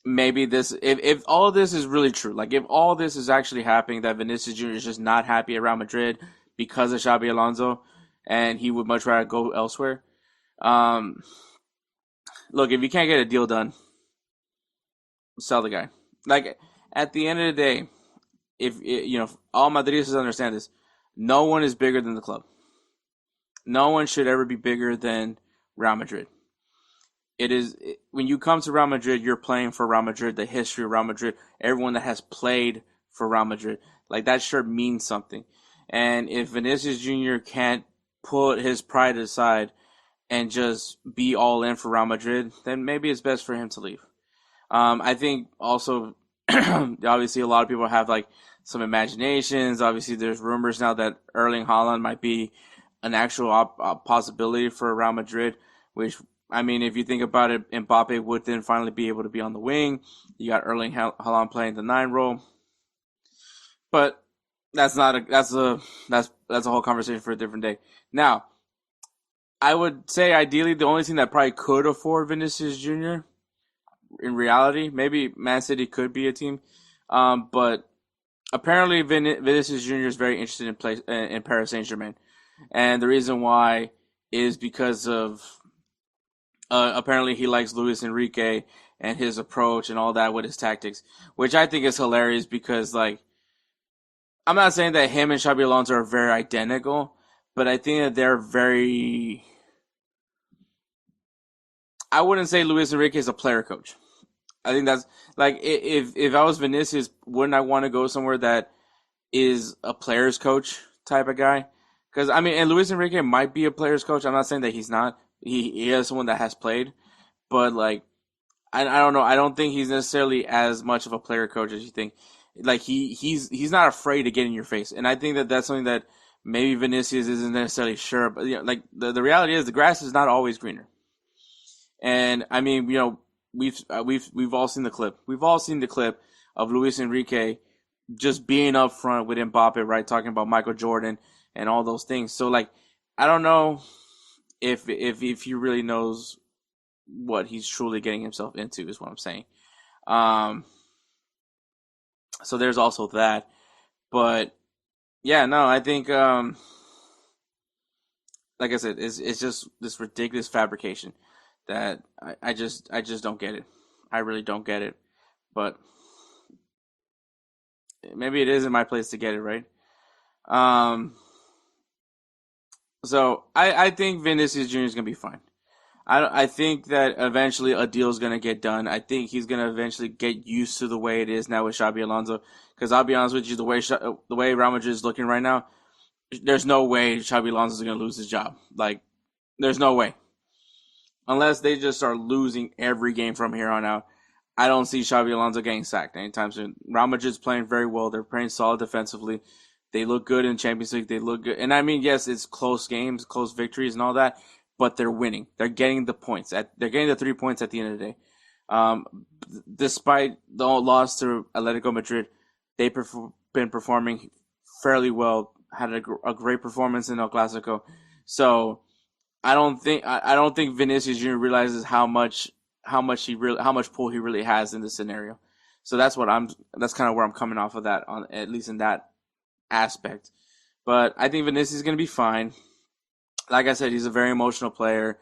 maybe this, if all of this is really true, like if all this is actually happening, that Vinicius Jr. is just not happy at Real Madrid because of Xabi Alonso, and he would much rather go elsewhere. Um, look, if you can't get a deal done, sell the guy. Like at the end of the day, if all Madridistas understand this, no one is bigger than the club. No one should ever be bigger than Real Madrid. When you come to Real Madrid, you're playing for Real Madrid, the history of Real Madrid, everyone that has played for Real Madrid. Like that sure means something. And if Vinicius Jr. can't put his pride aside and just be all in for Real Madrid, then maybe it's best for him to leave. I think also, obviously, a lot of people have like some imaginations. Obviously, there's rumors now that Erling Haaland might be an actual possibility for Real Madrid, which, I mean, if you think about it, Mbappe would then finally be able to be on the wing. You got Erling Haaland playing the 9 role. But that's a whole conversation for a different day. Now, I would say ideally the only thing that probably could afford Vinicius Jr. in reality, maybe Man City could be a team, but apparently Vinicius Jr. is very interested in Paris Saint-Germain, and the reason why is because of apparently he likes Luis Enrique and his approach and all that with his tactics, which I think is hilarious because, like, I'm not saying that him and Xabi Alonso are very identical, but I think that they're very. I wouldn't say Luis Enrique is a player coach. I think that's like if I was Vinicius, wouldn't I want to go somewhere that is a player's coach type of guy? Because I mean, and Luis Enrique might be a player's coach. I'm not saying that he's not. He is someone that has played, but like I don't know. I don't think he's necessarily as much of a player coach as you think. Like he's not afraid to get in your face, and I think that that's something that maybe Vinicius isn't necessarily sure. But like the reality is, the grass is not always greener. And I mean, we've all seen the clip. We've all seen the clip of Luis Enrique just being up front with Mbappe, right, talking about Michael Jordan and all those things. So like, I don't know if he really knows what he's truly getting himself into, is what I'm saying. So there's also that. But yeah, no, I think like I said, it's just this ridiculous fabrication that I just don't get it. I really don't get it. But maybe it isn't my place to get it, right? So I think Vinicius Jr. is gonna be fine. I think that eventually a deal is gonna get done. I think he's gonna eventually get used to the way it is now with Xabi Alonso. Because I'll be honest with you, the way Real Madrid is looking right now, there's no way Xabi Alonso is gonna lose his job. Like, there's no way. Unless they just start losing every game from here on out, I don't see Xabi Alonso getting sacked anytime soon. Real Madrid's playing very well. They're playing solid defensively. They look good in Champions League. They look good. And I mean, yes, it's close games, close victories and all that, but they're winning. They're getting the points. They're getting the 3 points at the end of the day. Despite the loss to Atletico Madrid, they've been performing fairly well. Had a great performance in El Clásico. So I don't think Vinicius Jr. realizes how much pull he really has in this scenario. So that's kind of where I'm coming off of that, on at least in that aspect. But I think Vinicius is going to be fine. Like I said, he's a very emotional player,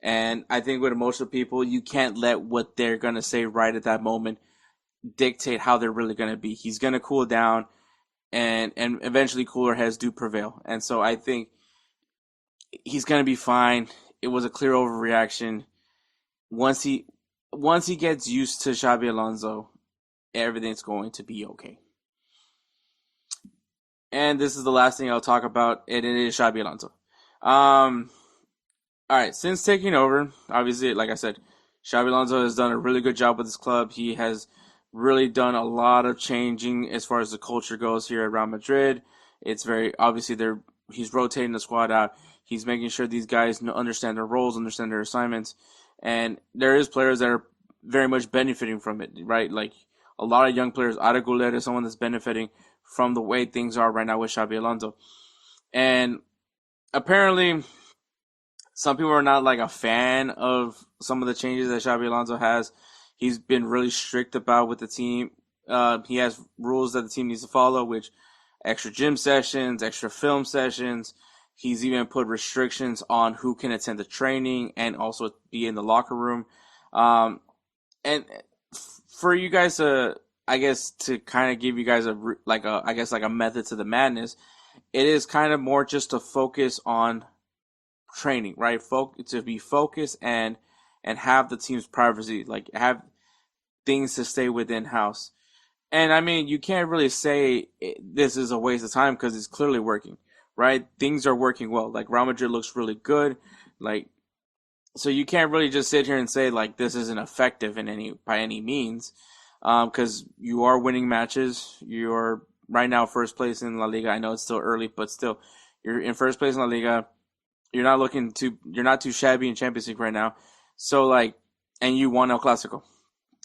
and I think with emotional people, you can't let what they're going to say right at that moment dictate how they're really going to be. He's going to cool down, and eventually cooler heads do prevail. And so I think he's going to be fine. It was a clear overreaction. Once he gets used to Xabi Alonso, everything's going to be okay. And this is the last thing I'll talk about, and it is Xabi Alonso. All right, since taking over, obviously, like I said, Xabi Alonso has done a really good job with his club. He has really done a lot of changing as far as the culture goes here at Real Madrid. It's very obviously they're He's rotating the squad out. He's making sure these guys understand their roles, understand their assignments, and there is players that are very much benefiting from it, right? Like a lot of young players. Ada Guler is someone that's benefiting from the way things are right now with Xabi Alonso, and apparently some people are not like a fan of some of the changes that Xabi Alonso has. He's been really strict about with the team. He has rules that the team needs to follow, which extra gym sessions, extra film sessions. He's even put restrictions on who can attend the training and also be in the locker room. And for you guys to, I guess, to kind of give you guys a method to the madness, it is kind of more just to focus on training, right? To be focused and have the team's privacy, like have things to stay within house. And I mean, you can't really say this is a waste of time because it's clearly working, right? Things are working well. Like Real Madrid looks really good, like so you can't really just sit here and say like this isn't effective by any means, because you are winning matches. You're right now first place in La Liga. I know it's still early, but still, you're in first place in La Liga. You're not too shabby in Champions League right now. So like, and you won El Clásico.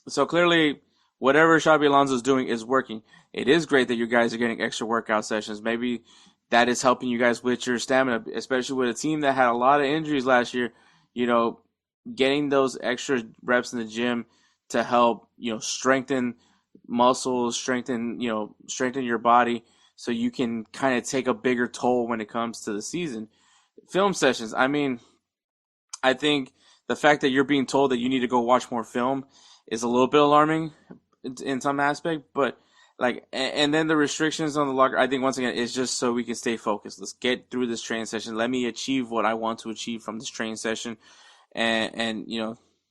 So clearly, whatever Xabi Alonso is doing is working. It is great that you guys are getting extra workout sessions. Maybe that is helping you guys with your stamina, especially with a team that had a lot of injuries last year. You know, getting those extra reps in the gym to help, strengthen muscles, strengthen your body so you can kind of take a bigger toll when it comes to the season. Film sessions. I mean, I think the fact that you're being told that you need to go watch more film is a little bit alarming in some aspect, but like, and then the restrictions on the locker, I think once again, is just so we can stay focused. Let's get through this training session. Let me achieve what I want to achieve from this training session. And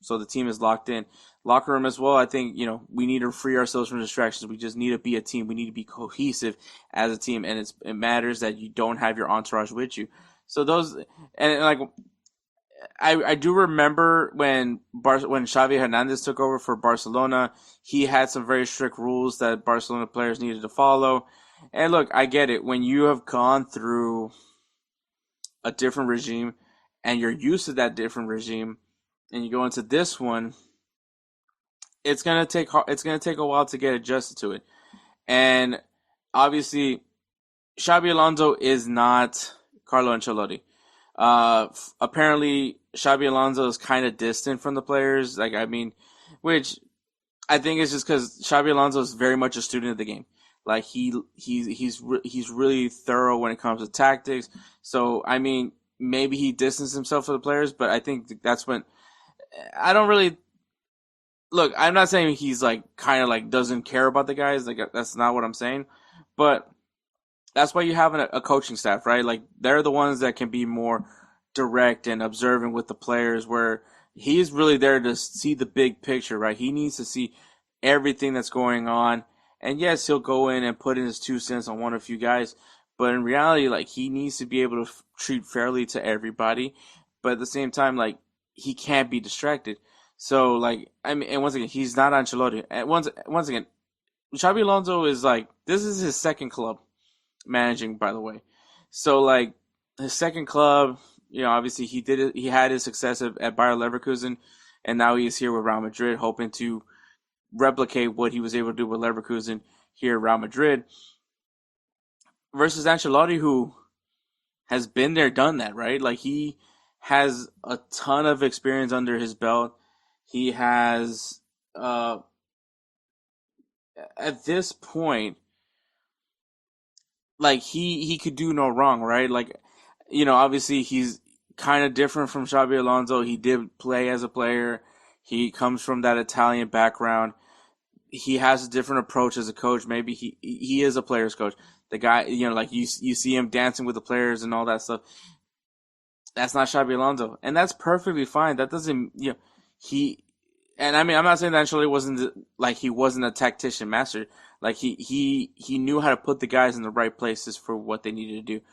so the team is locked in. Locker room as well, I think, we need to free ourselves from distractions. We just need to be a team. We need to be cohesive as a team. And it matters that you don't have your entourage with you. So those, and like, I do remember when Xavi Hernandez took over for Barcelona, he had some very strict rules that Barcelona players needed to follow. And look, I get it. When you have gone through a different regime and you're used to that different regime and you go into this one, it's going to take a while to get adjusted to it. And obviously, Xabi Alonso is not Carlo Ancelotti. Apparently Xabi Alonso is kind of distant from the players. Like, I mean, which I think is just because Xabi Alonso is very much a student of the game. Like he's really thorough when it comes to tactics. So, I mean, maybe he distanced himself from the players, but I think that's when I don't really look. I'm not saying he's like kind of like doesn't care about the guys. Like, that's not what I'm saying, but that's why you have a coaching staff, right? Like, they're the ones that can be more direct and observant with the players, where he's really there to see the big picture, right? He needs to see everything that's going on. And yes, he'll go in and put in his 2 cents on one or few guys, but in reality, like, he needs to be able to treat fairly to everybody. But at the same time, like, he can't be distracted. So, like, I mean, and once again, he's not Ancelotti. And once again, Xabi Alonso is like, this is his second club managing, by the way. So like his second club, obviously he had his success at Bayer Leverkusen, and now he is here with Real Madrid, hoping to replicate what he was able to do with Leverkusen here at Real Madrid. Versus Ancelotti, who has been there, done that, right? Like, he has a ton of experience under his belt. He has at this point, like, he could do no wrong, right? Like, obviously he's kind of different from Xabi Alonso. He did play as a player. He comes from that Italian background. He has a different approach as a coach. Maybe he is a player's coach. The guy, like, you see him dancing with the players and all that stuff. That's not Xabi Alonso, and that's perfectly fine. That doesn't, and I mean, I'm not saying that Ancelotti wasn't a tactician master. Like, he knew how to put the guys in the right places for what they needed to do.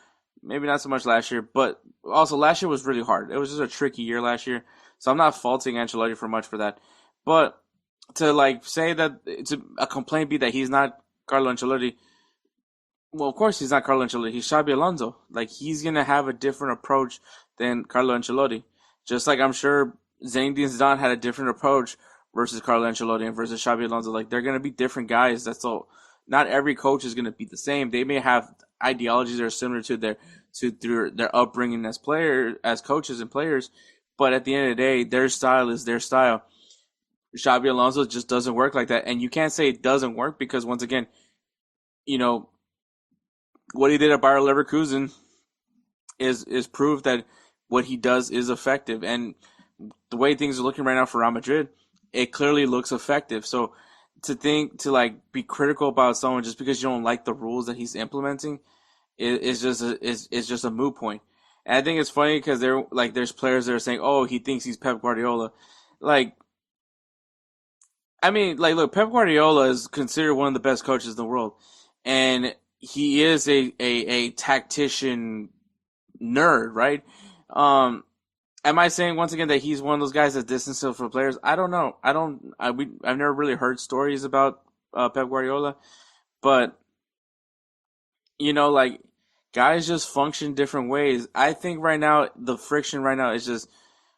Maybe not so much last year, but also last year was really hard. It was just a tricky year last year, so I'm not faulting Ancelotti for much for that. But to like say that it's a complaint be that he's not Carlo Ancelotti, well, of course he's not Carlo Ancelotti. He's Xabi Alonso. Like, he's gonna have a different approach than Carlo Ancelotti. Just like I'm sure Zinedine Zidane had a different approach versus Carlo Ancelotti and versus Xabi Alonso. Like, they're gonna be different guys. That's all. Not every coach is gonna be the same. They may have ideologies that are similar to their upbringing as coaches and players. But at the end of the day, their style is their style. Xabi Alonso just doesn't work like that, and you can't say it doesn't work because once again, you know what he did at Bayer Leverkusen is proof that what he does is effective, and the way things are looking right now for Real Madrid, it clearly looks effective. So to like be critical about someone just because you don't like the rules that he's implementing is just a moot point. And I think it's funny because there's players that are saying, "Oh, he thinks he's Pep Guardiola." Like, I mean, like, look, Pep Guardiola is considered one of the best coaches in the world, and he is a tactician nerd, right? Am I saying once again that he's one of those guys that distance himself from players? I don't know. I've never really heard stories about Pep Guardiola, but like, guys just function different ways. I think right now the friction right now is just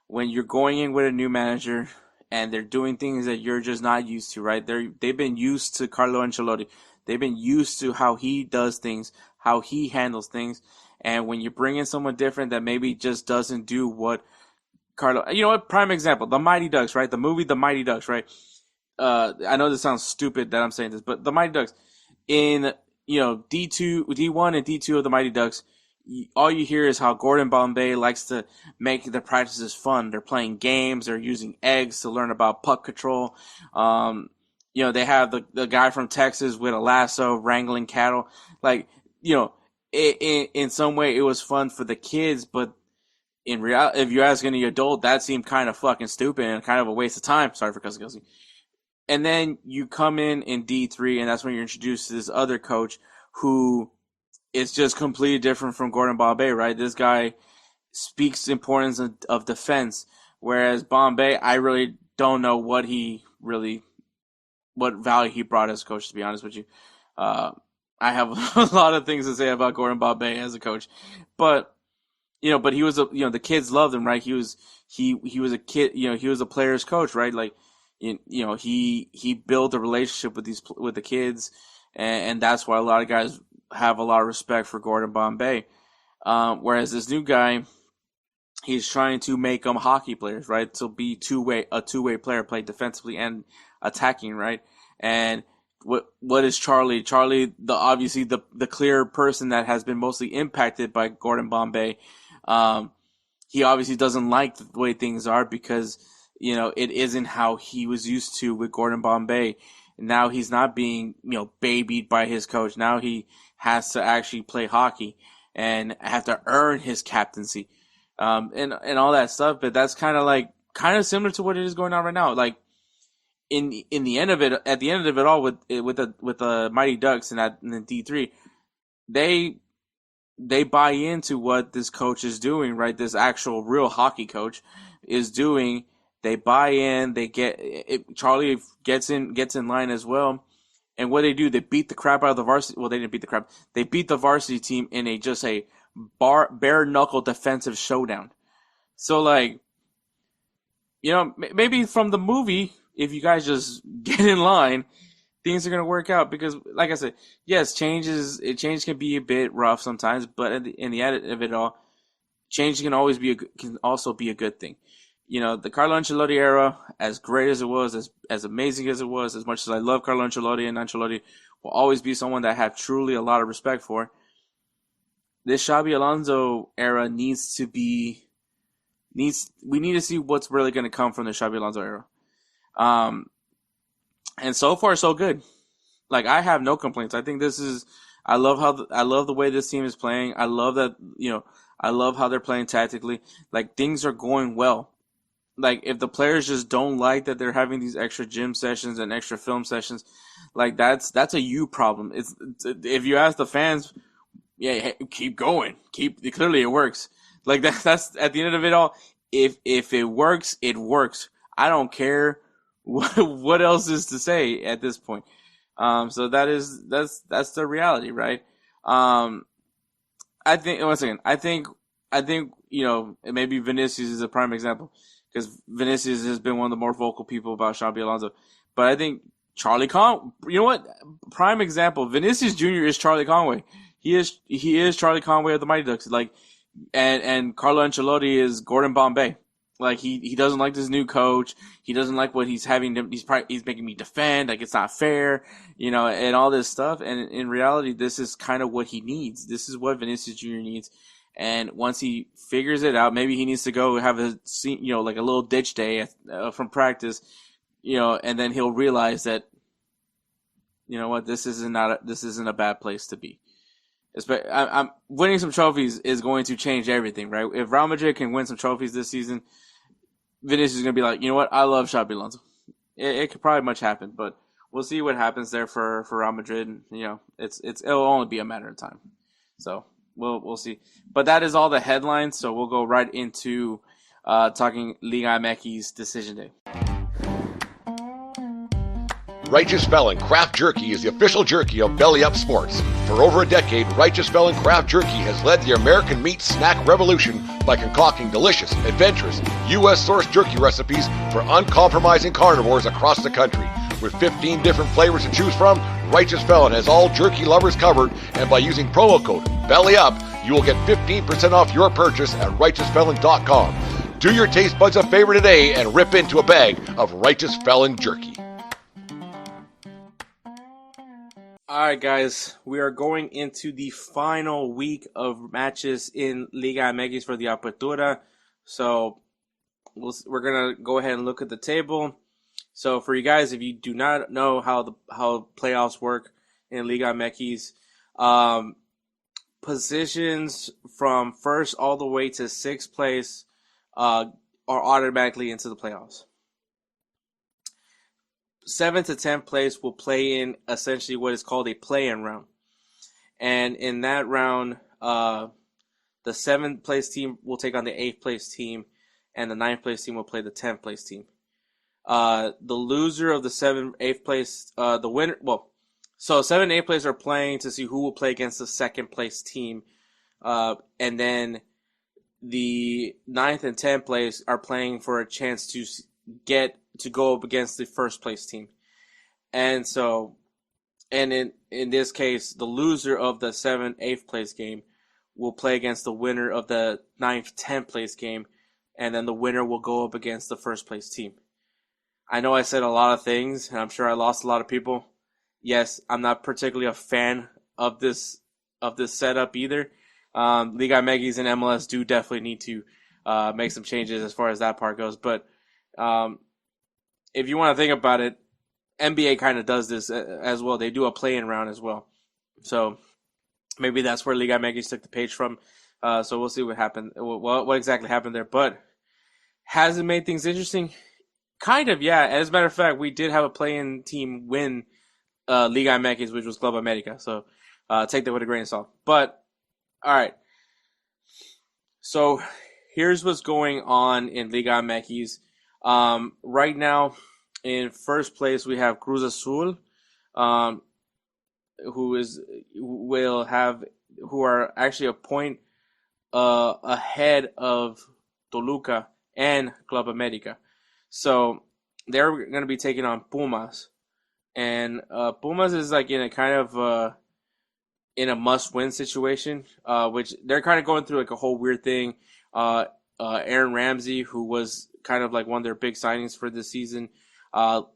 when you're going in with a new manager and they're doing things that you're just not used to, right? They've been used to Carlo Ancelotti. They've been used to how he does things, how he handles things. And when you bring in someone different that maybe just doesn't do what Carlo, prime example, The Mighty Ducks, right? The movie The Mighty Ducks, right? I know this sounds stupid that I'm saying this, but The Mighty Ducks in, D2, D1 and D2 of The Mighty Ducks, all you hear is how Gordon Bombay likes to make the practices fun. They're playing games. They're using eggs to learn about puck control. They have the guy from Texas with a lasso wrangling cattle. Like, in some way it was fun for the kids, but in reality, if you ask any adult, that seemed kind of fucking stupid and kind of a waste of time. Sorry for cussing, Kelsey. And then you come in D3, and that's when you're introduced to this other coach who is just completely different from Gordon Bombay, right? This guy speaks the importance of defense, whereas Bombay, I really don't know what value he brought as a coach, to be honest with you. I have a lot of things to say about Gordon Bombay as a coach, but but he was the kids loved him, right? He was a kid, he was a player's coach, right? Like, he built a relationship with the kids, and that's why a lot of guys have a lot of respect for Gordon Bombay. Whereas this new guy, he's trying to make them hockey players, right? To be a two-way player, play defensively and attacking, right? And what is Charlie? Charlie, obviously the clear person that has been mostly impacted by Gordon Bombay. He obviously doesn't like the way things are because it isn't how he was used to with Gordon Bombay. Now he's not being babied by his coach. Now he has to actually play hockey and have to earn his captaincy, and all that stuff. But that's kind of similar to what it is going on right now. Like, at the end of it all, with the Mighty Ducks and the D3, they buy into what this coach is doing, right? This actual real hockey coach is doing. They buy in. They get it. Charlie gets in line as well. And what they do, they beat the crap out of the varsity. Well, they didn't beat the crap. They beat the varsity team in a bare knuckle defensive showdown. So, like, maybe from the movie, if you guys just get in line, things are gonna work out. Because, like I said, yes, change can be a bit rough sometimes, but in the end of it all, change can also be a good thing. The Carlo Ancelotti era, as great as it was, as amazing as it was, as much as I love Carlo Ancelotti, and Ancelotti will always be someone that I have truly a lot of respect for. This Xabi Alonso era we need to see what's really going to come from the Xabi Alonso era. And so far so good. Like, I have no complaints. I think I love the way this team is playing. I love that, I love how they're playing tactically. Like, things are going well. Like, if the players just don't like that they're having these extra gym sessions and extra film sessions, like, that's a you problem. It's if you ask the fans, yeah, hey, keep going. Clearly it works. Like, that's at the end of it all. If it works, it works. I don't care what else is to say at this point. So that's the reality, right? I think once again, I think maybe Vinicius is a prime example because Vinicius has been one of the more vocal people about Xabi Alonso. But I think Charlie Conway, you know what? Prime example, Vinicius Jr. is Charlie Conway. He is Charlie Conway of the Mighty Ducks. Like, and Carlo Ancelotti is Gordon Bombay. Like he doesn't like this new coach. He doesn't like what he's having. He's making me defend. Like it's not fair, and all this stuff. And in reality, this is kind of what he needs. This is what Vinicius Jr. needs. And once he figures it out, maybe he needs to go have like a little ditch day from practice, and then he'll realize that, this isn't a bad place to be. I'm winning some trophies is going to change everything, right? If Real Madrid can win some trophies this season, Vinicius is going to be like, you know what? I love Xabi Alonso. It could probably much happen, but we'll see what happens there for Real Madrid. It'll only be a matter of time. So we'll see. But that is all the headlines. So we'll go right into talking Liga MX decision day. Righteous Felon Craft Jerky is the official jerky of Belly Up Sports. For over a decade, Righteous Felon Craft Jerky has led the American meat snack revolution by concocting delicious, adventurous, U.S.-sourced jerky recipes for uncompromising carnivores across the country. With 15 different flavors to choose from, Righteous Felon has all jerky lovers covered, and by using promo code BELLYUP, you will get 15% off your purchase at RighteousFelon.com. Do your taste buds a favor today and rip into a bag of Righteous Felon Jerky. All right, guys, we are going into the final week of matches in Liga MX for the Apertura. So we're going to go ahead and look at the table. So for you guys, if you do not know how playoffs work in Liga MX, positions from first all the way to sixth place are automatically into the playoffs. 7th to 10th place will play in essentially what is called a play-in round. And in that round, the 7th place team will take on the 8th place team, and the 9th place team will play the 10th place team. The loser of the 7th, 8th place, the winner, so 7th and 8th place are playing to see who will play against the 2nd place team. And then the 9th and 10th place are playing for a chance to go up against the 1st place team. And so, and in this case, the loser of the 7th, 8th place game will play against the winner of the 9th, 10th place game, and then the winner will go up against the 1st place team. I know I said a lot of things, and I'm sure I lost a lot of people. Yes, I'm not particularly a fan of this setup either. Liga MX and MLS do definitely need to make some changes as far as that part goes, but if you want to think about it, NBA kind of does this as well. They do a play-in round as well. So maybe that's where Liga MX took the page from. So we'll see what happened, what exactly happened there. But has it made things interesting? Kind of, yeah. As a matter of fact, we did have a play-in team win Liga MX, which was Club America. So take that with a grain of salt. But, all right. So here's what's going on in Liga MX. Right now, in first place, we have Cruz Azul, who are actually a point ahead of Toluca and Club America. So they're going to be taking on Pumas, and Pumas is like in a kind of in a must-win situation, which they're kind of going through like a whole weird thing. Aaron Ramsey, who was kind of like one of their big signings for this season,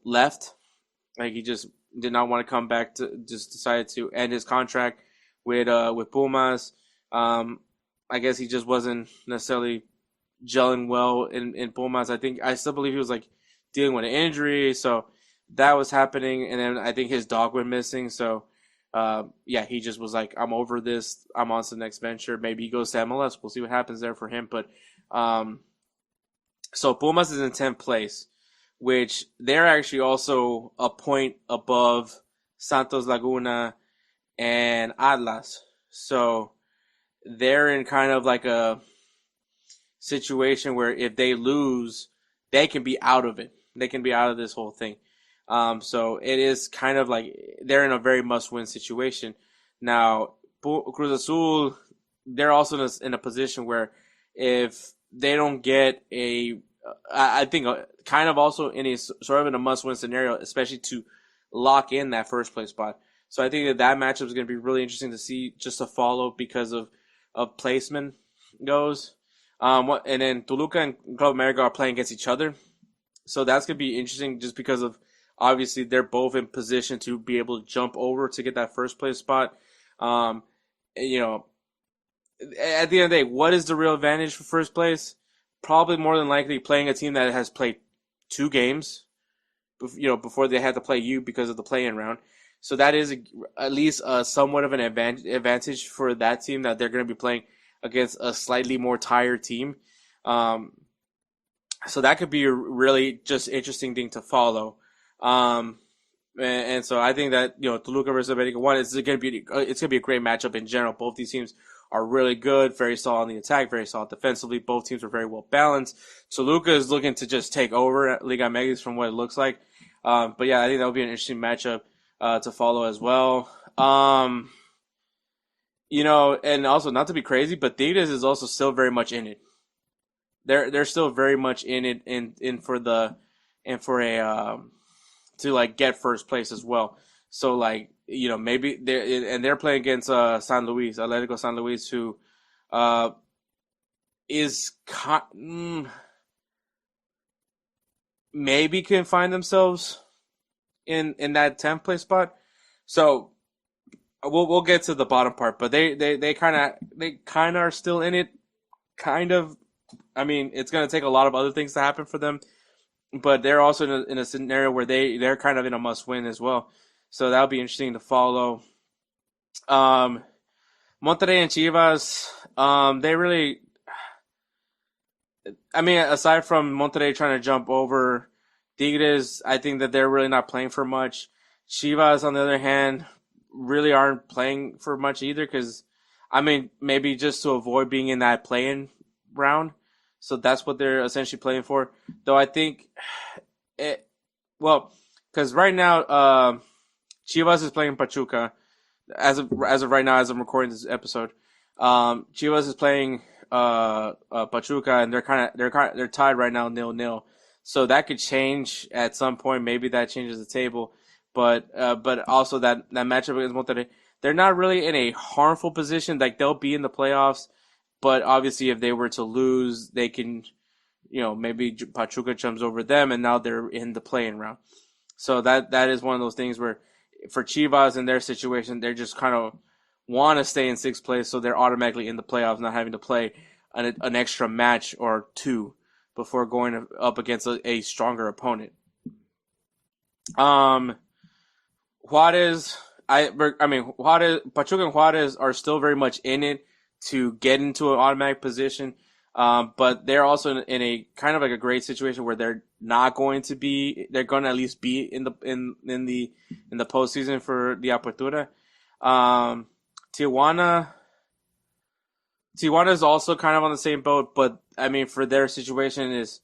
left. Like he just did not want to come back, just decided to end his contract with Pumas. I guess he just wasn't necessarily gelling well in Pumas. I still believe he was like dealing with an injury, so that was happening. And then I think his dog went missing, so he just was like, I'm over this. I'm on to the next venture. Maybe he goes to MLS. We'll see what happens there for him. But so Pumas is in 10th place, which they're actually also a point above Santos Laguna and Atlas. So they're in kind of like a situation where if they lose, they can be out of it. They can be out of this whole thing. So it is kind of like they're in a very must-win situation. Now, Cruz Azul, they're also in a position where if they don't get I think kind of also in a sort of in a must-win scenario, especially to lock in that first place spot. So I think that matchup is going to be really interesting to see, just to follow because of placement goes. And then Toluca and Club America are playing against each other. So that's going to be interesting just because of, obviously, they're both in position to be able to jump over to get that first place spot. You know, at the end of the day, what is the real advantage for first place? Probably more than likely playing a team that has played 2 games, before they had to play you because of the play-in round. So that is at least somewhat of an advantage for that team, that they're going to be playing against a slightly more tired team. So that could be a really just interesting thing to follow. And so I think that, Toluca versus America, it's going to be a great matchup in general. Both these teams are really good, very solid on the attack, very solid defensively. Both teams are very well balanced. Toluca is looking to just take over at Liga MX from what it looks like. But yeah, I think that would be an interesting matchup to follow as well. And also not to be crazy, but Tigres is also still very much in it. They're still very much in it to like get first place as well. So maybe they're playing against San Luis, Atlético San Luis, who is maybe can find themselves in that 10th place spot. So we'll get to the bottom part, but they kind of are still in it, kind of. I mean, it's going to take a lot of other things to happen for them, but they're also in a scenario where they're kind of in a must-win as well. So that'll be interesting to follow. Monterrey and Chivas, they really, I mean, aside from Monterrey trying to jump over Tigres, I think that they're really not playing for much. Chivas, on the other hand, really aren't playing for much either because, I mean, maybe just to avoid being in that play-in round. So that's what they're essentially playing for. Though I think, because right now, Chivas is playing Pachuca. As of right now, as I'm recording this episode, Chivas is playing Pachuca, and they're tied right now 0-0. So that could change at some point. Maybe that changes the table, but also that matchup against Monterrey, they're not really in a harmful position. Like, they'll be in the playoffs, but obviously if they were to lose, they can, maybe Pachuca jumps over them, and now they're in the play-in round. So that is one of those things where, for Chivas in their situation, they're just kind of want to stay in 6th place, so they're automatically in the playoffs, not having to play an extra match or 2 before going up against a stronger opponent. Juarez, Pachuca and Juarez are still very much in it to get into an automatic position, but they're also in a kind of like a great situation where they're not going to be. They're going to at least be in the postseason for the Apertura. Tijuana is also kind of on the same boat, but I mean, for their situation is,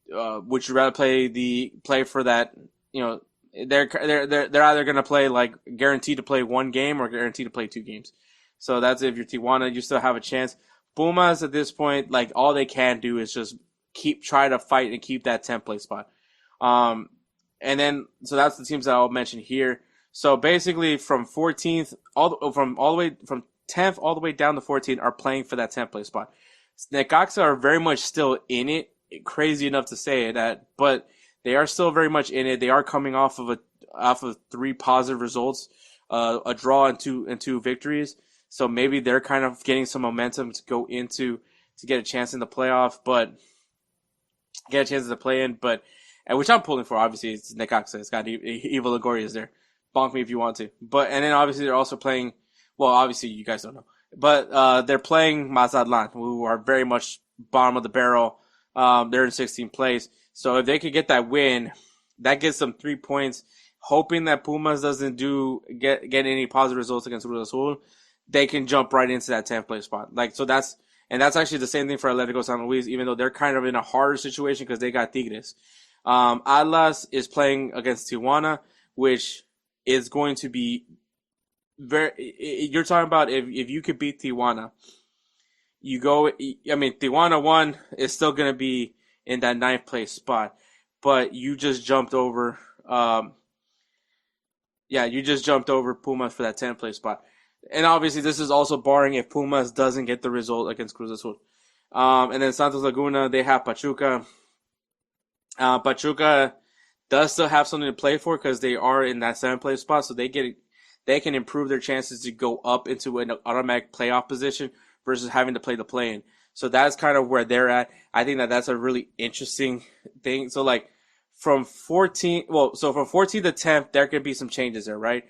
would you rather play for that? They're either going to play like guaranteed to play 1 game or guaranteed to play 2 games. So that's if you're Tijuana, you still have a chance. Pumas at this point, like, all they can do is just try to fight and keep that 10th place spot. And then, so that's the teams that I'll mention here. So basically, from 14th from 10th all the way down to 14th are playing for that 10th place spot. Necaxa are very much still in it. Crazy enough to say that, but they are still very much in it. They are coming off of 3 positive results, a draw and two victories. So maybe they're kind of getting some momentum to go into to get a chance in the playoff, but get a chance to play in. But which I'm pulling for. Obviously, it's Necaxa. It's got Evil Longoria is there. Bonk me if you want to. And then obviously they're also playing. Well, obviously you guys don't know, but they're playing Mazatlan, who are very much bottom of the barrel. They're in 16th place. So if they could get that win, that gets them 3 points. Hoping that Pumas doesn't get any positive results against Cruz Azul, they can jump right into that 10th place spot. That's actually the same thing for Atlético San Luis, even though they're kind of in a harder situation because they got Tigres. Atlas is playing against Tijuana, which is going to be you're talking about if you could beat Tijuana, you go. I mean, Tijuana 1 is still going to be in that 9th place spot, but you just jumped over. You just jumped over Pumas for that 10th place spot. And obviously, this is also barring if Pumas doesn't get the result against Cruz Azul. And then Santos Laguna, they have Pachuca. Pachuca does still have something to play for because they are in that 7th place spot, so they can improve their chances to go up into an automatic playoff position versus having to play the play-in. So that's kind of where they're at. I think that's a really interesting thing. So like from 14 to 10th, there could be some changes there, right?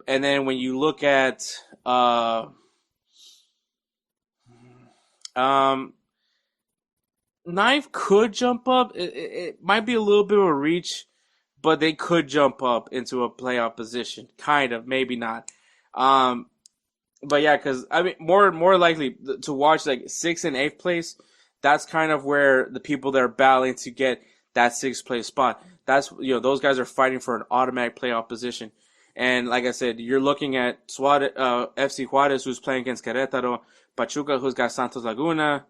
And then when you look at Ninth could jump up. It might be a little bit of a reach, but they could jump up into a playoff position. Kind of, maybe not. But yeah, because I mean, more likely to watch like 6th and 8th place. That's kind of where the people that are battling to get that 6th place spot. That's those guys are fighting for an automatic playoff position. And like I said, you're looking at FC Juarez, who's playing against Querétaro, Pachuca, who's got Santos Laguna,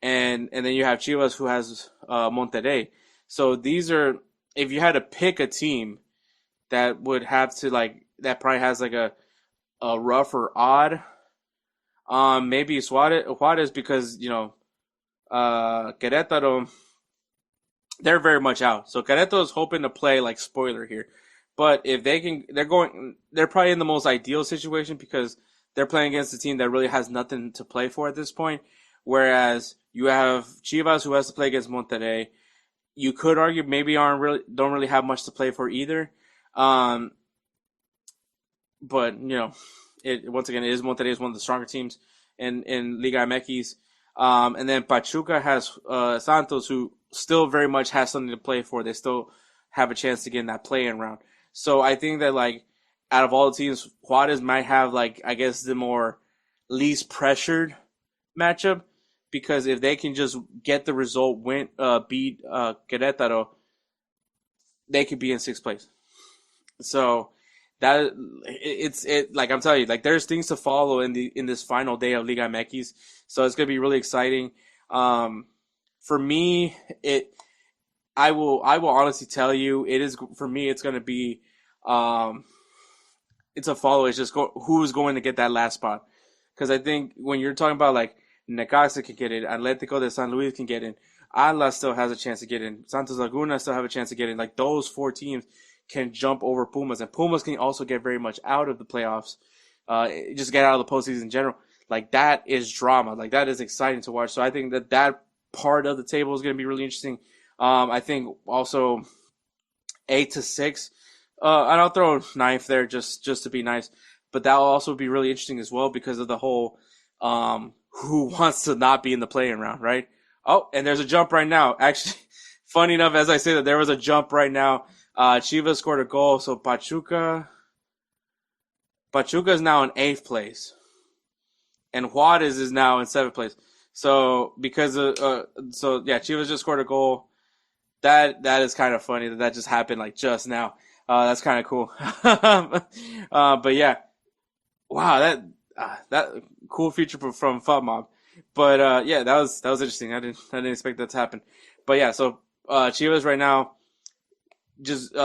and then you have Chivas, who has Monterrey. So these are, if you had to pick a team that would have to that probably has like a rough or odd, maybe Juarez because Querétaro, they're very much out. So Querétaro is hoping to play like spoiler here. But if they can, they're probably in the most ideal situation because they're playing against a team that really has nothing to play for at this point. Whereas you have Chivas, who has to play against Monterrey. You could argue maybe don't really have much to play for either. But once again, Monterrey is one of the stronger teams in Liga MX. And then Pachuca has Santos, who still very much has something to play for. They still have a chance to get in that play-in round. So I think that out of all the teams, Juarez might have the more least pressured matchup, because if they can just get the result, beat Querétaro, they could be in 6th place. So that I'm telling you, there's things to follow in this final day of Liga MX. So it's gonna be really exciting. For me, I will honestly tell you, for me it's going to be it's a follow. It's just who's going to get that last spot, because I think when you're talking about Necaxa can get in, Atlético de San Luis can get in, Atlas still has a chance to get in, Santos Laguna still have a chance to get in. Those 4 teams can jump over Pumas, and Pumas can also get very much out of the playoffs, just get out of the postseason in general. That is drama. That is exciting to watch. So I think that part of the table is going to be really interesting. I think also 8 to 6, and I'll throw 9th there just to be nice. But that will also be really interesting as well because of the whole who wants to not be in the play-in round, right? Oh, and there's a jump right now. Actually, funny enough, as I say that, there was a jump right now. Chivas scored a goal, so Pachuca is now in 8th place, and Juarez is now in 7th place. So because Chivas just scored a goal. That is kind of funny that just happened just now. That's kind of cool. But yeah, wow, that cool feature from FUTMob. But that was interesting. I didn't expect that to happen. But yeah, so Chivas right now just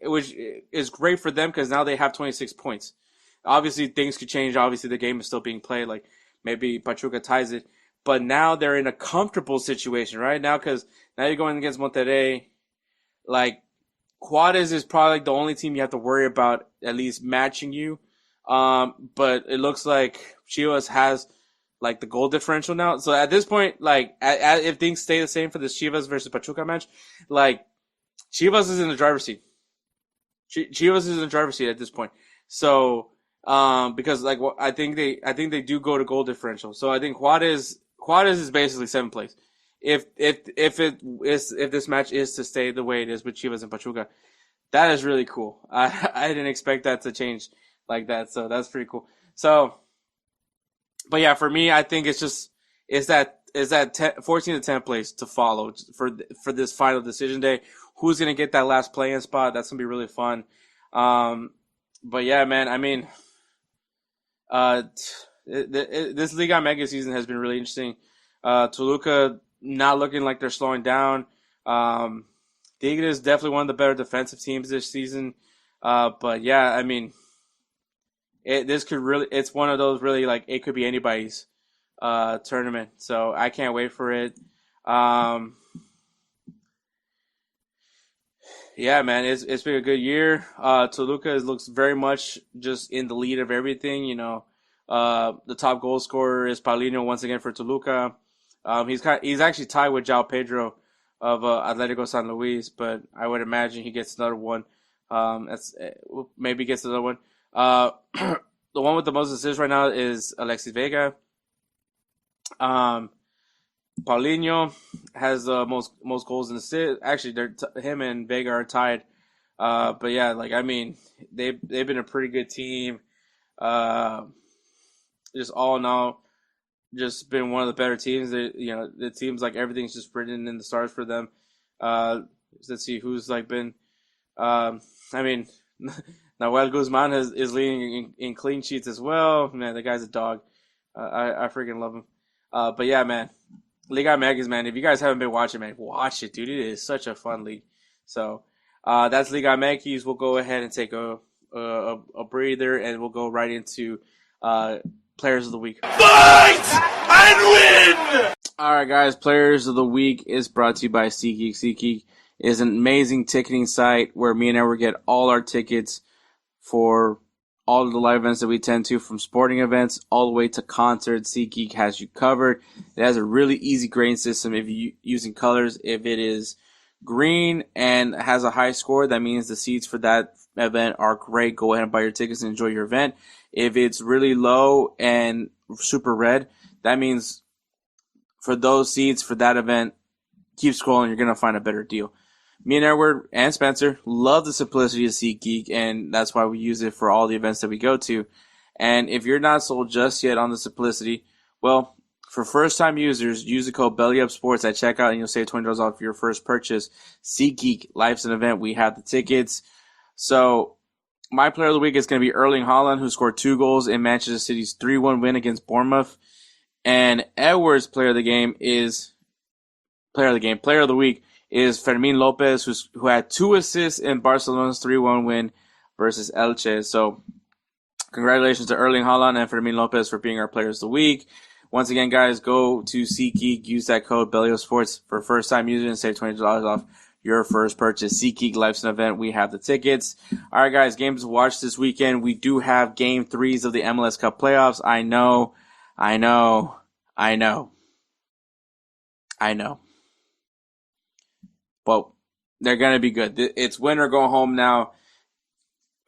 which is great for them because now they have 26 points. Obviously things could change. Obviously the game is still being played. Maybe Pachuca ties it. But now they're in a comfortable situation, right? Now, because now you're going against Monterrey. Juarez is probably the only team you have to worry about at least matching you. But it looks like Chivas has, the goal differential now. So at this point, if things stay the same for this Chivas versus Pachuca match, Chivas is in the driver's seat. Chivas is in the driver's seat at this point. So, because I think they do go to goal differential. So I think Juarez is basically 7th place. If this match is to stay the way it is with Chivas and Pachuca, that is really cool. I didn't expect that to change like that, so that's pretty cool. So, but yeah, for me, I think it's that 14 to 10th place to follow for this final decision day. Who's gonna get that last play-in spot? That's gonna be really fun. But yeah, man, I mean, This Liga Mega season has been really interesting. Toluca not looking like they're slowing down. Tigres is definitely one of the better defensive teams this season. But yeah, I mean, it's one of those really like it could be anybody's tournament. So I can't wait for it. Yeah, man, it's been a good year. Toluca looks very much just in the lead of everything. The top goal scorer is Paulinho once again for Toluca. He's actually tied with João Pedro of Atlético San Luis, but I would imagine he gets another one. Maybe gets another one. The one with the most assists right now is Alexis Vega. Paulinho has the most goals in the city. Actually, him and Vega are tied. But yeah, like I mean, they've been a pretty good team. Just all in all, just been one of the better teams. It seems like everything's just written in the stars for them. Let's see who's like been. I mean, Nahuel Guzman is leading in clean sheets as well. Man, the guy's a dog. I freaking love him. But yeah, man. Liga Megas, man. If you guys haven't been watching, man, watch it, dude. It is such a fun league. So that's Liga Megas. We'll go ahead and take a breather, and we'll go right into Players of the Week. Fight and win! All right, guys. Players of the Week is brought to you by SeatGeek. SeatGeek is an amazing ticketing site where me and Edward get all our tickets for all of the live events that we attend to, from sporting events all the way to concerts. SeatGeek has you covered. It has a really easy grading system if you're using colors. If it is green and has a high score, that means the seats for that event are great. Go ahead and buy your tickets and enjoy your event. If it's really low and super red, that means for those seats for that event, keep scrolling. You're going to find a better deal. Me and Edward and Spencer love the simplicity of SeatGeek, and that's why we use it for all the events that we go to. And if you're not sold just yet on the simplicity, well, for first-time users, use the code BELLYUPSPORTS at checkout, and you'll save $20 off your first purchase. SeatGeek, life's an event. We have the tickets. So my player of the week is going to be Erling Haaland, who scored 2 goals in Manchester City's 3-1 win against Bournemouth. And Edward's player of the week is Fermin Lopez, who had 2 assists in Barcelona's 3-1 win versus Elche. So congratulations to Erling Haaland and Fermin Lopez for being our players of the week. Once again, guys, go to SeatGeek, use that code BELLYUPSPORTS for first-time users and save $20 off your first purchase. SeatGeek, life's an event. We have the tickets. All right, guys, games to watch this weekend. We do have Game 3s of the MLS Cup playoffs. I know. But they're going to be good. It's win or go home now.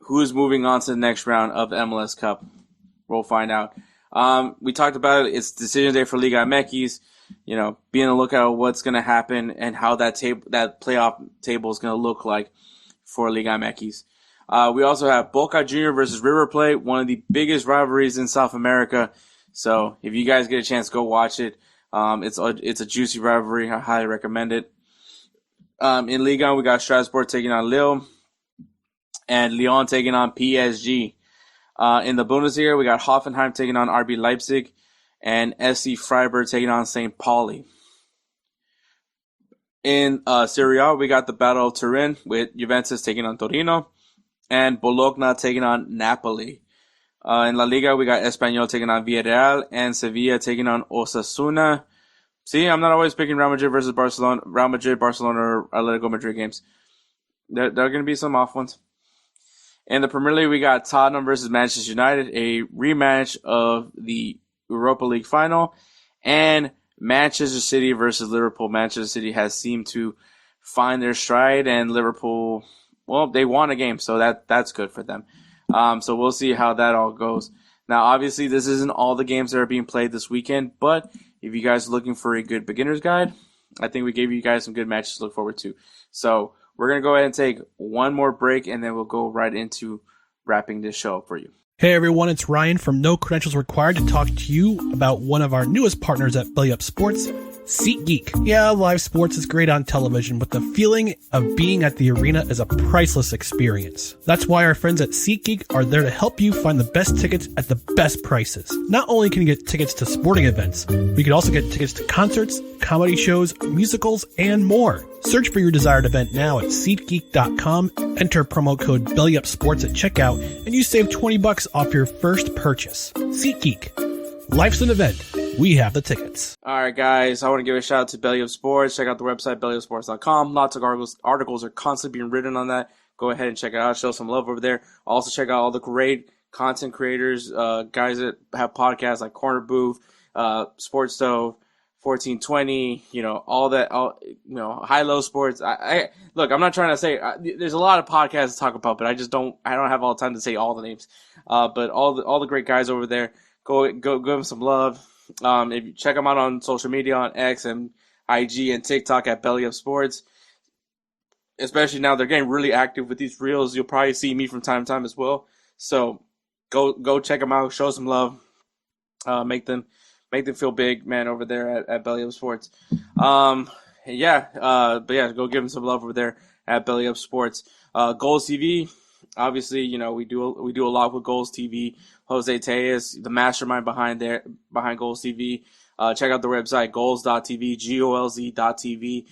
Who's moving on to the next round of the MLS Cup? We'll find out. We talked about it. It's decision day for Liga MX. Be on the lookout what's going to happen and how that playoff table is going to look like for Liga MX. We also have Boca Junior versus River Plate, one of the biggest rivalries in South America. So if you guys get a chance, go watch it. It's a juicy rivalry. I highly recommend it. In Liga, we got Strasbourg taking on Lille and Lyon taking on PSG. In the Bundesliga, we got Hoffenheim taking on RB Leipzig and SC Freiburg taking on St. Pauli. In Serie A, we got the Battle of Turin with Juventus taking on Torino and Bologna taking on Napoli. In La Liga, we got Espanyol taking on Villarreal and Sevilla taking on Osasuna. See, I'm not always picking Real Madrid versus Barcelona, or Atletico Madrid games. There are going to be some off ones. In the Premier League, we got Tottenham versus Manchester United, a rematch of the Europa League final, and Manchester City versus Liverpool. Manchester City has seemed to find their stride, and Liverpool, well, they won a game, so that's good for them. So we'll see how that all goes. Now, obviously, this isn't all the games that are being played this weekend, but if you guys are looking for a good beginner's guide, I think we gave you guys some good matches to look forward to. So we're going to go ahead and take one more break, and then we'll go right into wrapping this show up for you. Hey everyone, it's Ryan from No Credentials Required to talk to you about one of our newest partners at Belly Up Sports, SeatGeek. Yeah, live sports is great on television, but the feeling of being at the arena is a priceless experience. That's why our friends at SeatGeek are there to help you find the best tickets at the best prices. Not only can you get tickets to sporting events, but you can also get tickets to concerts, comedy shows, musicals, and more. Search for your desired event now at SeatGeek.com, enter promo code BellyUpSports at checkout, and you save $20 off your first purchase. SeatGeek. Life's an event. We have the tickets. All right, guys, I want to give a shout out to Belly Up Sports. Check out the website, bellyupsports.com. Lots of articles are constantly being written on that. Go ahead and check it out. Show some love over there. Also, check out all the great content creators, guys that have podcasts like Corner Booth, Sports Stove, 1420, all that, high-low sports. Look, I'm not trying to say, there's a lot of podcasts to talk about, but I don't have all the time to say all the names. But all the great guys over there, go give them some love. If you check them out on social media, on X and IG and TikTok at Belly Up Sports, especially now they're getting really active with these reels. You'll probably see me from time to time as well. So go check them out, show some love, make them feel big, man, over there at Belly Up Sports. But yeah, go give them some love over there at Belly Up Sports. Goals TV, obviously, we do a lot with Goals TV. Jose Tejas, the mastermind behind Goals TV. Check out the website, goals.tv, golz.tv,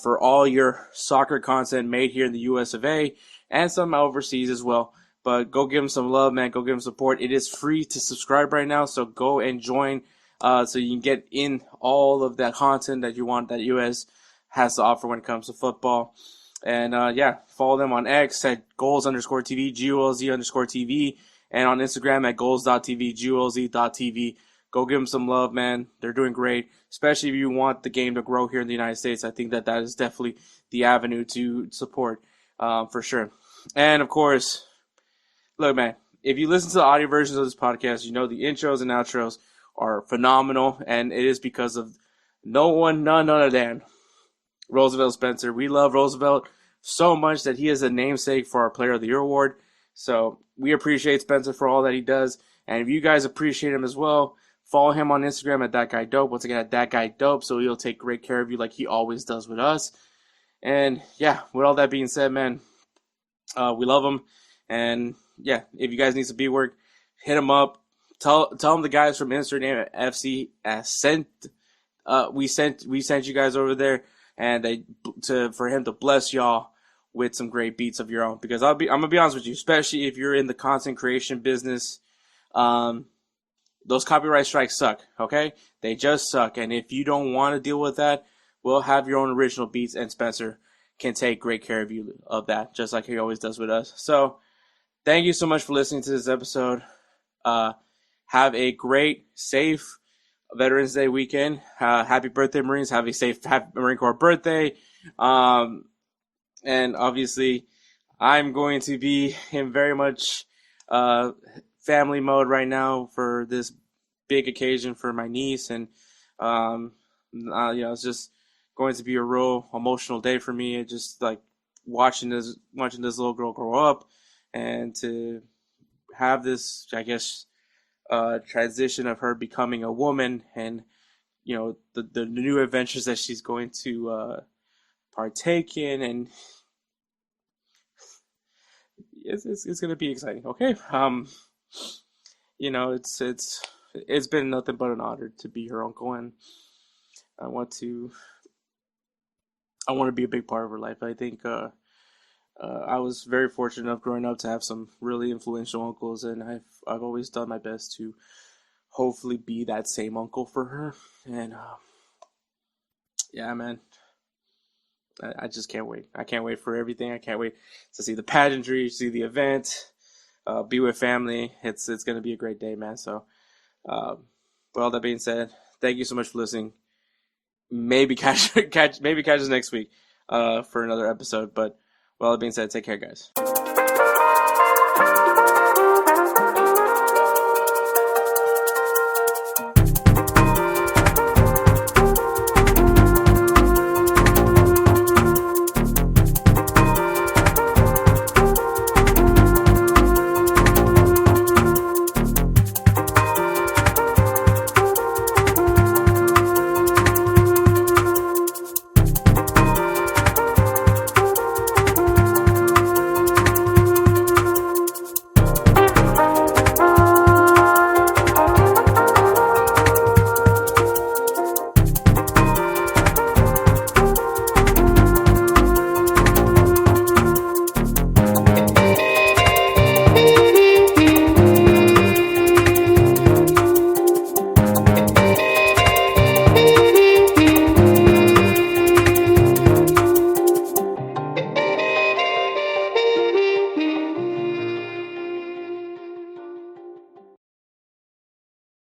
for all your soccer content made here in the US of A and some overseas as well. But go give them some love, man. Go give them support. It is free to subscribe right now, so go and join so you can get in all of that content that you want that US has to offer when it comes to football. And follow them on X at goals_TV, golz_TV, and on Instagram at goals.tv, golz.tv. Go give them some love, man. They're doing great, especially if you want the game to grow here in the United States. I think that is definitely the avenue to support for sure. And, of course, look, man, if you listen to the audio versions of this podcast, the intros and outros are phenomenal, and it is because of none other than Roosevelt Spencer. We love Roosevelt so much that he is a namesake for our Player of the Year award. So we appreciate Spencer for all that he does. And if you guys appreciate him as well, follow him on Instagram at ThatGuyDope. Once again, at ThatGuyDope, so he'll take great care of you like he always does with us. And yeah, with all that being said, man, we love him. And yeah, if you guys need some beat work, hit him up. Tell him the guys from Amsterdam FC we sent you guys over there, and for him to bless y'all with some great beats of your own. Because I'm gonna be honest with you, especially if you're in the content creation business, those copyright strikes suck. Okay, they just suck. And if you don't want to deal with that, we'll have your own original beats, and Spencer can take great care of you of that, just like he always does with us. So, thank you so much for listening to this episode. Have a great, safe Veterans Day weekend. Happy birthday, Marines. Have a safe Happy Marine Corps birthday. And obviously, I'm going to be in very much family mode right now for this big occasion for my niece. And, it's just going to be a real emotional day for me. It just like watching this little girl grow up, and to have this, I guess, transition of her becoming a woman, and the new adventures that she's going to partake in, and it's going to be exciting. Okay, it's been nothing but an honor to be her uncle, and I want to be a big part of her life. I think I was very fortunate enough growing up to have some really influential uncles, and I've always done my best to hopefully be that same uncle for her. And yeah, man, I just can't wait. I can't wait for everything. I can't wait to see the pageantry, see the event, be with family. It's going to be a great day, man. So, with all that being said, thank you so much for listening. Maybe catch us next week for another episode. But with all that being said, take care, guys.